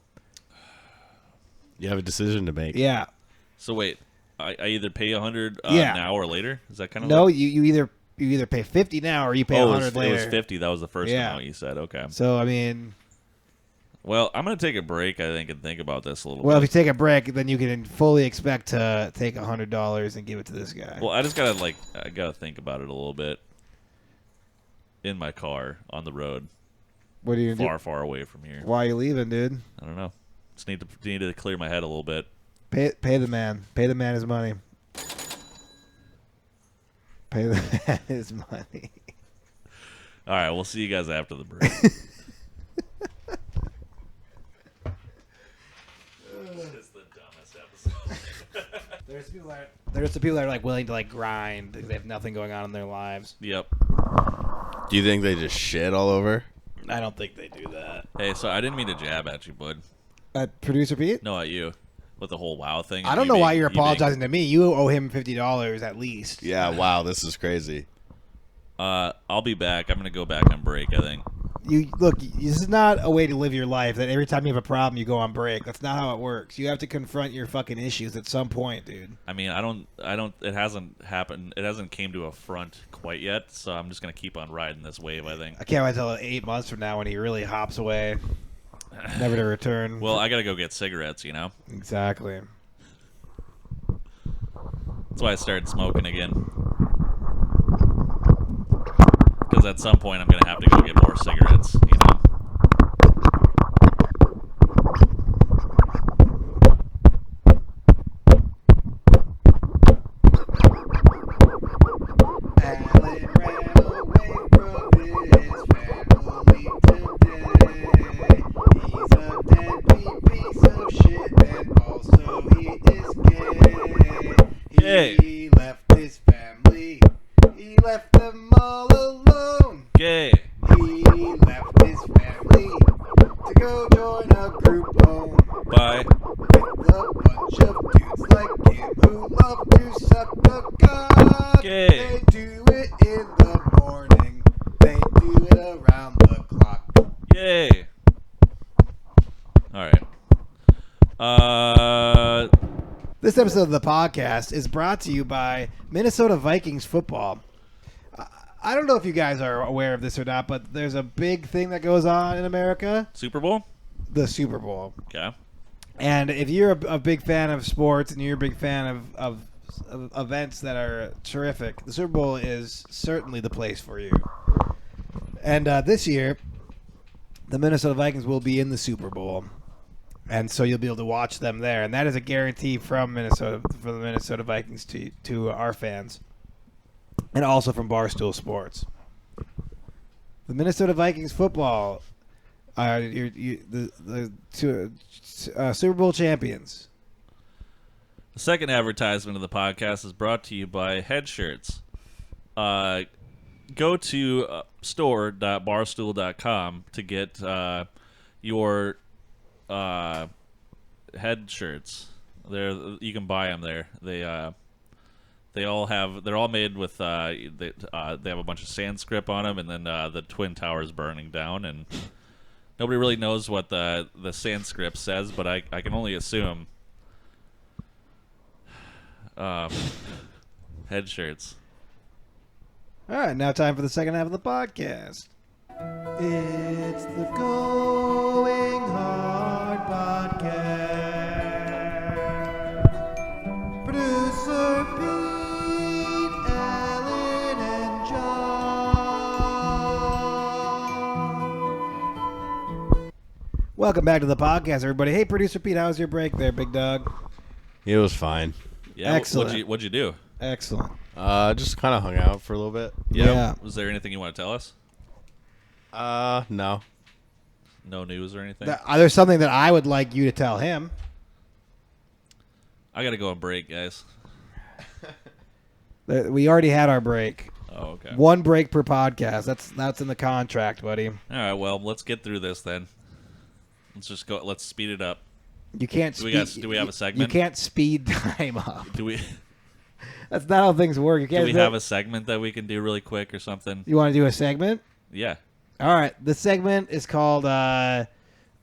You have a decision to make. yeah, So wait, I either pay $100 Yeah. now or later. Is that kind of no, you either pay $50 now or you pay $100 later. It was 50. That was the first Yeah. amount you said. Okay. So I mean, Well, I'm gonna take a break. I think and think about this a little well, if bit. you take a break, then you can fully expect to take $100 and give it to this guy. Well, I gotta think about it a little bit. In my car on the road, What are you gonna do? far away from here. Why are you leaving, dude? I don't know. Just need to clear my head a little bit. Pay the man. Pay the man his money. Pay the man his money. All right, we'll see you guys after the break. It's the dumbest episode. There's the people that are like willing to like grind because they have nothing going on in their lives. Yep. Do you think they just shit all over? I don't think they do that. Hey, so I didn't mean to jab at you, bud. Producer Pete? No, at you. With the whole WoW thing. I don't know why you're apologizing to me. You owe him $50 at least. Yeah, wow, this is crazy. I'll be back. I'm gonna go back on break, I think. You look. This is not a way to live your life. That every time you have a problem, you go on break. That's not how it works. You have to confront your fucking issues at some point, dude. I mean, I don't. It hasn't happened. It hasn't came to a front quite yet. So I'm just gonna keep on riding this wave. I think. I can't wait till 8 months from now when he really hops away, never to return. Well, I gotta go get cigarettes. You know. Exactly. That's why I started smoking again. Because at some point I'm gonna have to go get more cigarettes. You know. Alan ran away from his family today. He's a deadbeat piece of shit, and also he is gay. Gay. He left his family. He left them all alone. Gay. He left his family to go join a group home Bye. with a bunch of dudes like him who love to suck the cock. Gay. They do it in the morning. They do it around the clock. Yay. All right. This episode of the podcast is brought to you by Minnesota Vikings football. I don't know if you guys are aware of this or not, but there's a big thing that goes on in America, Super Bowl. the Super Bowl. Okay. And if you're a big fan of sports and you're a big fan of events that are terrific, the Super Bowl is certainly the place for you. And this year, the Minnesota Vikings will be in the Super Bowl. And so you'll be able to watch them there. And that is a guarantee from Minnesota, for the Minnesota Vikings to our fans. And also from Barstool Sports. The Minnesota Vikings football are the Super Bowl champions. The second advertisement of the podcast is brought to you by Head Shirts. go to store.barstool.com to get your head shirts. You can buy them there. They're all made with they have a bunch of Sanskrit on them, and then the Twin Towers burning down, and nobody really knows what the Sanskrit says, but I can only assume. Head shirts. All right, now time for the second half of the podcast. It's the Going Hard Podcast. Producer Pete, Alan, and John. Welcome back to the podcast, everybody. Hey, Producer Pete, how was your break there, big dog? It was fine. Yeah, Excellent. What'd you do? Excellent. Just kind of hung out for a little bit. Yeah. Was there anything you want to tell us? No. No news or anything? There's something that I would like you to tell him. I got to go on break, guys. We already had our break. Oh, okay. One break per podcast. That's in the contract, buddy. All right, well, let's get through this then. Let's just go. Let's speed it up. You can't. Do we have a segment? You can't speed time up. Do we That's not how things work. You can't. do we have a segment that we can do really quick or something? You want to do a segment? Yeah. All right. The segment is called inner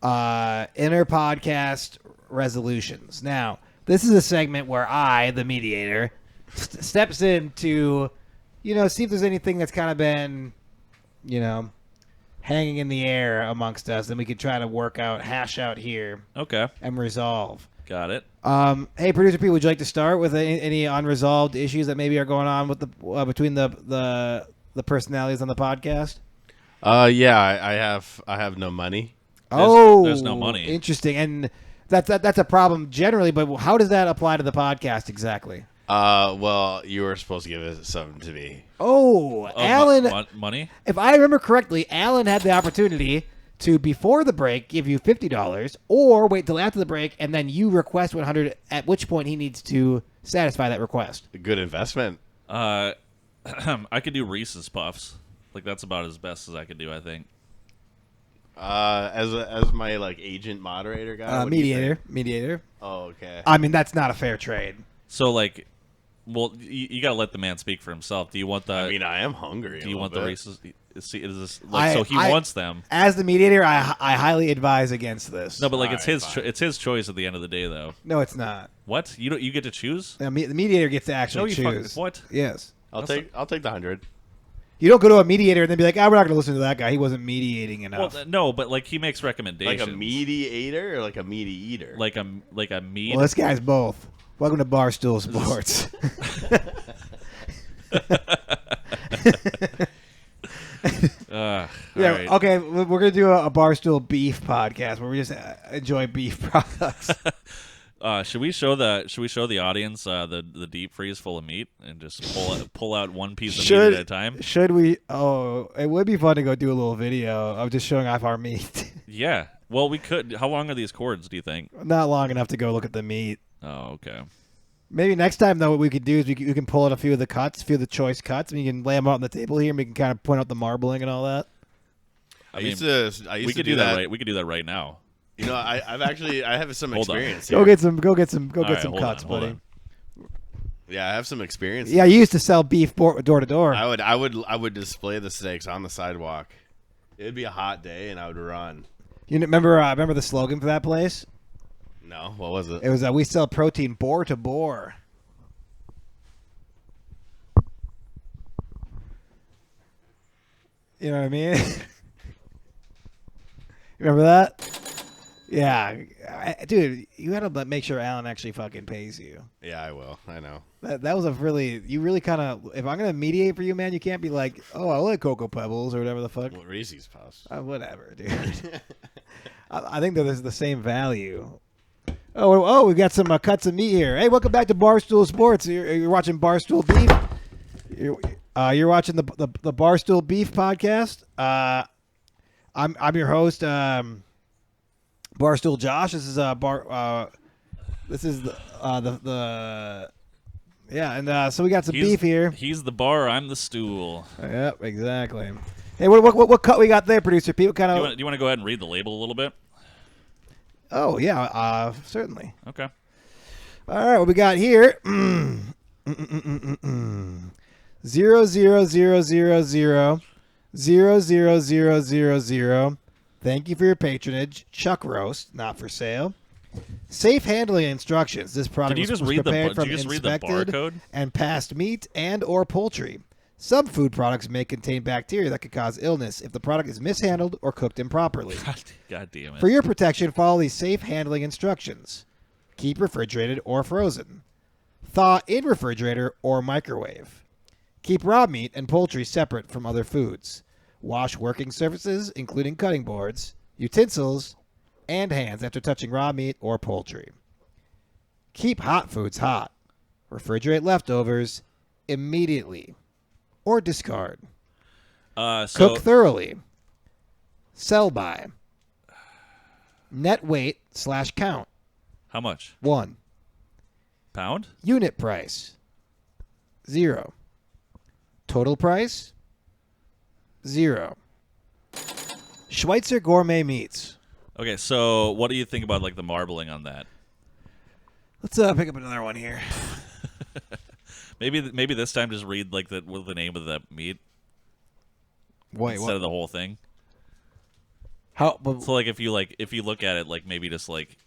podcast resolutions. Now, this is a segment where I, the mediator, steps in to, see if there's anything that's kind of been, hanging in the air amongst us, and we can try to hash out here, Okay. and resolve. Got it. Hey, producer Pete, would you like to start with any unresolved issues that maybe are going on with between the personalities on the podcast? Yeah, I have no money. There's no money. Interesting, and that's a problem generally. But how does that apply to the podcast exactly? Well, you were supposed to give it something to me. Oh, Alan. Money? If I remember correctly, Alan had the opportunity to, before the break, give you $50, or wait till after the break, and then you request $100. At which point he needs to satisfy that request. A good investment. I could do Reese's Puffs. Like, that's about as best as I could do, I think. As my agent moderator guy. What do you think? Mediator. Oh, okay. I mean, that's not a fair trade. So, well, you got to let the man speak for himself. Do you want the? I mean, I am hungry. Do you want the the Reese's? See, is this so he wants them? As the mediator, I highly advise against this. No, but All it's right, his it's his choice at the end of the day, though. No, it's not. What? You get to choose? The mediator gets to actually choose. What? Yes. I'll take the 100. You don't go to a mediator and then be like, we're not going to listen to that guy. He wasn't mediating enough. Well, no, but he makes recommendations. Like a mediator or like a meaty eater? Like a mead. Well, this guy's both. Welcome to Barstool Sports. All right. Okay, we're going to do a Barstool Beef podcast where we just enjoy beef products. Should we show the audience the deep freeze full of meat and just pull out one piece of meat at a time? Should we? Oh, it would be fun to go do a little video of just showing off our meat. Yeah. Well, we could. How long are these cords, do you think? Not long enough to go look at the meat. Oh, okay. Maybe next time, though, what we could do is we can pull out a few of the choice cuts, and you can lay them out on the table here, and we can kind of point out the marbling and all that. I used to do that. Right. We could do that right now. You know, I have some Hold on. experience. Go Here. get some Hold cuts, on. buddy. Yeah, I have some experience. Yeah, you used to sell beef door to door. I would display the steaks on the sidewalk. It'd be a hot day, and I would run. You remember the slogan for that place? No, what was it? It was we sell protein boar to boar. You know what I mean? Remember that? Yeah, dude, you gotta make sure Alan actually fucking pays you. Yeah, I will. I know. That was you really kind of. If I'm gonna mediate for you, man, you can't be like, oh, I like Cocoa Pebbles or whatever the fuck. Well, Reese's Puffs. Whatever, dude. I think there's the same value. Oh, we got some cuts of meat here. Hey, welcome back to Barstool Sports. You're watching Barstool Beef. You're watching the Barstool Beef podcast. I'm your host, Barstool Josh. This is the Yeah, and so we got some He's- beef here. He's the bar. I'm the stool. Yep, exactly. Hey, what cut we got there, producer Pete? What kind Do of? you want to go ahead and read the label a little bit? Oh yeah, certainly. Okay. All right, what we got here? 000000000. Thank you for your patronage. Chuck roast, not for sale. Safe handling instructions. This product Did you just was read the? prepared Did from you just read the inspected barcode? and passed meat and or poultry. Some food products may contain bacteria that could cause illness if the product is mishandled or cooked improperly. God damn it. For your protection, follow these safe handling instructions. Keep refrigerated or frozen. Thaw in refrigerator or microwave. Keep raw meat and poultry separate from other foods. Wash working surfaces, including cutting boards, utensils, and hands after touching raw meat or poultry. Keep hot foods hot. Refrigerate leftovers immediately or discard. So Cook thoroughly. Sell by. Net weight / count. how much? 1. Pound? Unit price. 0. Total price. 0. Schweitzer Gourmet Meats. Okay, so what do you think about like the marbling on that? Let's pick up another one here. Maybe this time just read like the name of the meat Wait, instead what? of the whole thing. How? So like if you look at it like maybe just like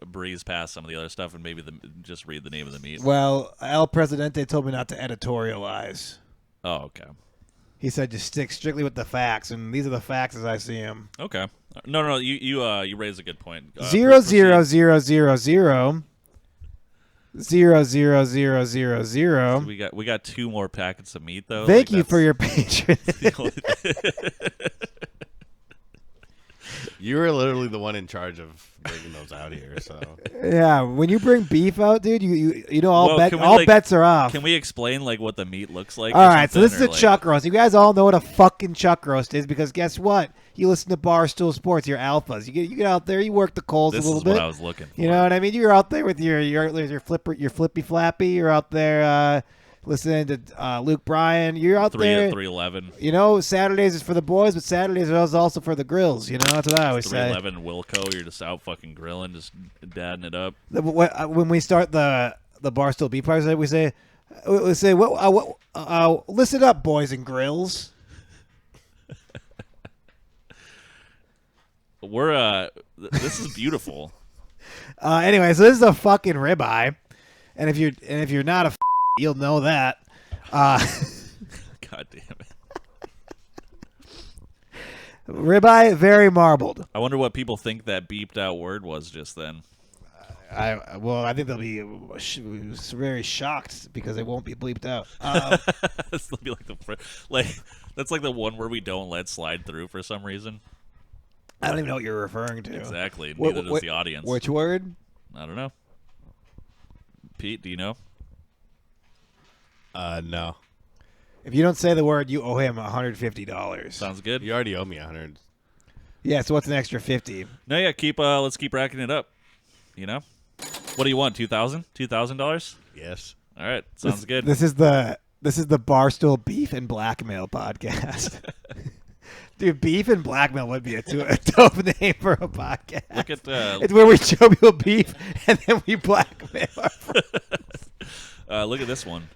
breeze past some of the other stuff and maybe just read the name of the meat. Well, El Presidente told me not to editorialize. Oh, okay. He said just stick strictly with the facts, and these are the facts as I see them. Okay. No, you raised a good point. 0 0 proceed. 0 0 0 0 0 0 0 So 0. we got 2 more packets of meat though. Thank Like, you for that's your patronage. the only- You were literally the one in charge of bringing those out here, so Yeah, when you bring beef out, dude, you know all Well, can we, all like- bets are off. Can we explain like what the meat looks like? All or right, so this is something, a or, like- chuck roast. You guys all know what a fucking chuck roast is because guess what? You listen to Barstool Sports, you're alphas. You get out there, you work the coals This a little is bit. what I was looking for. You know what I mean? You're out there with your flippy flappy. You're out there listening to Luke Bryan. You're out there. 311. You know, Saturdays is for the boys, but Saturdays is also for the grills. You know, that's what I always say. 311 Wilco. You're just out fucking grilling, just dadding it up. When we start the Barstool Beef Party, we say, listen up, boys and grills. We're this is beautiful. Anyway, so this is a fucking ribeye, and if you're not a, you'll know that. God damn it. Ribeye, very marbled. I wonder what people think that beeped out word was just then. I think they'll be very shocked because it won't be bleeped out. This will be like that's like the one where we don't let slide through for some reason. I don't even know what you're referring to. Exactly. What- Neither does the audience. Which word? I don't know. Pete, do you know? no. If you don't say the word, you owe him $150. Sounds good. You already owe me 100. Yeah. So what's an extra 50? No, yeah. Let's keep racking it up. You know. What do you want? $2,000? Yes. All right. Sounds good. This is the Barstool Beef and Blackmail podcast. Dude, Beef and Blackmail would be a dope name for a podcast. Look at It's where we show people beef and then we blackmail our friends. look at this one.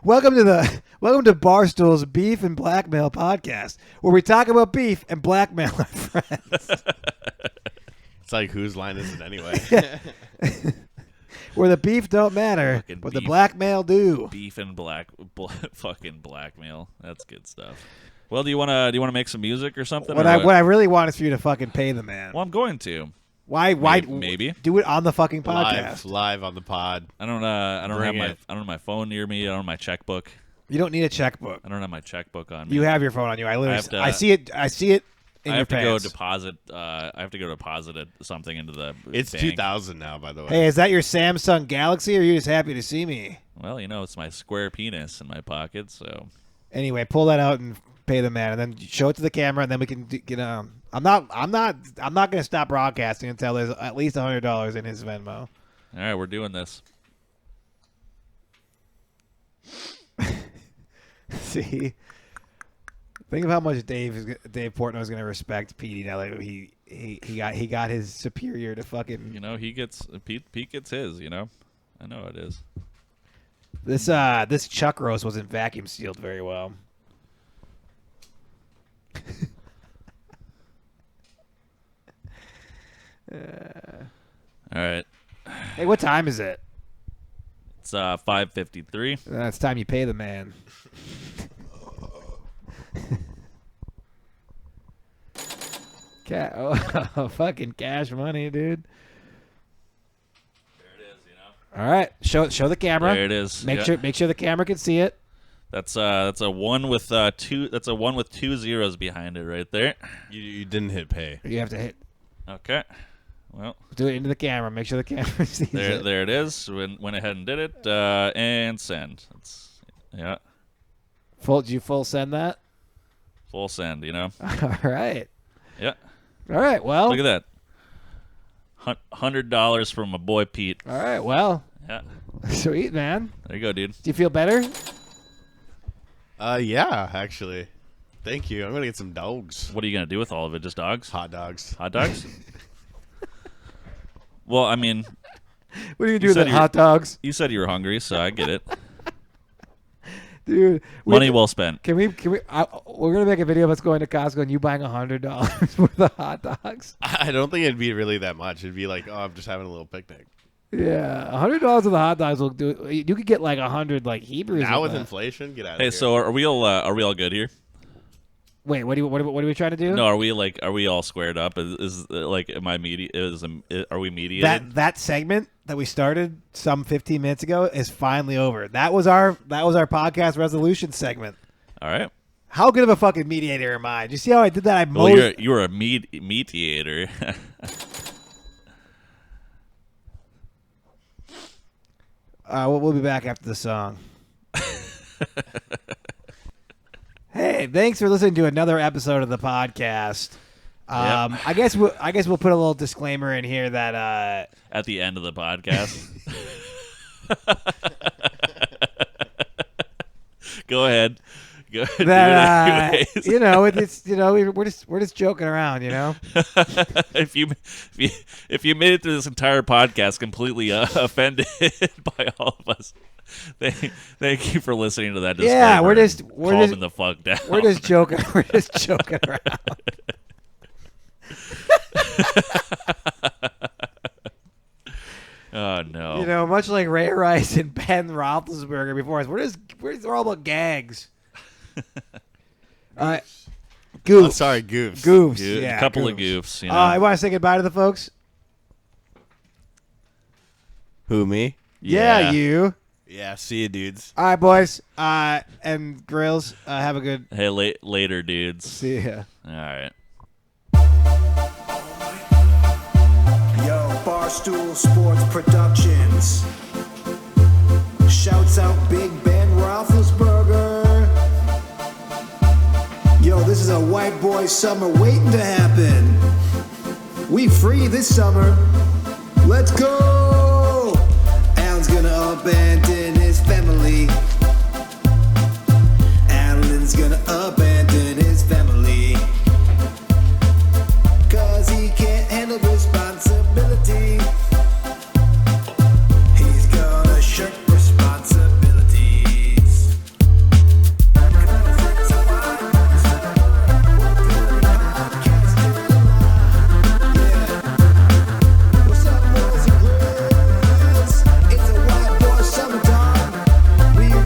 Welcome to Barstool's Beef and Blackmail podcast, where we talk about beef and blackmail our friends. It's like, whose line is it anyway? Where the beef don't matter, Fucking but the beef. blackmail do. Beef and fucking blackmail. That's good stuff. Well, do you wanna make some music or something? What or I really want is for you to fucking pay the man. Well, I'm going to. Why Maybe. do it on the fucking podcast? live on the pod. I don't have Bring my it. I don't have my phone near me. I don't have my checkbook. You don't need a checkbook. I don't have my checkbook on me. You have your phone on you. I literally have to- I see it in I your have to go pants. deposit. I have to go deposit something into the. It's bank. 2000 now, by the way. Hey, is that your Samsung Galaxy, or are you just happy to see me? Well, it's my square penis in my pocket, so Anyway, pull that out and pay the man, and then show it to the camera, and then we can get I'm not gonna stop broadcasting until there's at least $100 in his Venmo. All right, we're doing this. See, think of how much Dave Portnoy is going to respect Petey now that he got his superior to fucking. You know, Pete gets his. You know, I know it is. This chuck roast wasn't vacuum sealed very well. All right. Hey, what time is it? It's 5:53. It's time you pay the man. Fucking cash money, dude. There it is, you know. All right, show the camera. There it is. Make sure the camera can see it. That's a one with two. That's a one with 2 zeros behind it, right there. You didn't hit pay. You have to hit. Okay. Well, do it into the camera. Make sure the camera sees it. There it is. Went ahead and did it. And send. Yeah. Did you full send that? Full send. You know. All right. Yeah. All right. Well. Look at that. $100 from my boy Pete. All right. Well. Yeah. Sweet, man. There you go, dude. Do you feel better? Yeah, actually. Thank you. I'm gonna get some dogs. What are you gonna do with all of it? Just dogs? Hot dogs. Hot dogs? Well, I mean, what are you gonna do with the hot dogs? You said you were hungry, so I get it. Dude, money well spent. Can we? We're gonna make a video of us going to Costco and you buying $100 worth of hot dogs. I don't think it'd be really that much. It'd be like, oh, I'm just having a little picnic. Yeah, $100 of the hot dogs will do. You could get like 100 like Hebrews. Now with inflation, get out of here. Hey, so are we all good here? Wait, what are we trying to do? No, are we all squared up? Is like am I are we mediated? That segment that we started some 15 minutes ago is finally over. That was our podcast resolution segment. All right. How good of a fucking mediator am I? Did you see how I did that? You're a mediator. We'll be back after the song. Hey, thanks for listening to another episode of the podcast. Yep. I guess we'll put a little disclaimer in here that at the end of the podcast. Go ahead. That we're just joking around, you know. if you made it through this entire podcast completely offended by all of us, thank you for listening to that. Yeah, we're just calming the fuck down. We're just joking. We're just joking around. Oh no! You know, much like Ray Rice and Ben Roethlisberger before us, we're all about gags. Goofs. Oh, sorry, goofs. Goofs. Yeah, a couple goofs. of goofs. You know? I want to say goodbye to the folks. Who, me? Yeah, you. Yeah, see you, dudes. All right, boys. And Grills, have a good. Hey, later, dudes. See ya. All right. Yo, Barstool Sports Productions. Shouts out Big Ben Roethlisberger. Yo, this is a white boy summer waiting to happen. We free this summer. Let's go! Alan's gonna abandon his family. Alan's gonna abandon his family. 'Cause he can't handle responsibility. He's gonna shirk responsibilities. What's up, boys and girls? It's a white boy summertime. We're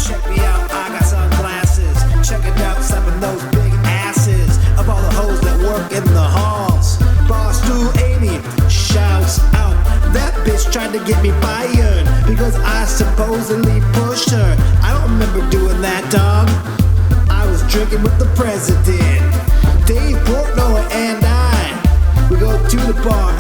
Check me out, I got sunglasses. Check it out, slapping those big asses of all the hoes that work in the halls. Barstool Amy shouts out, that bitch tried to get me fired because I supposedly pushed her. I don't remember doing that, dog. I was drinking with the president, Dave Portnoy, and we go to the bar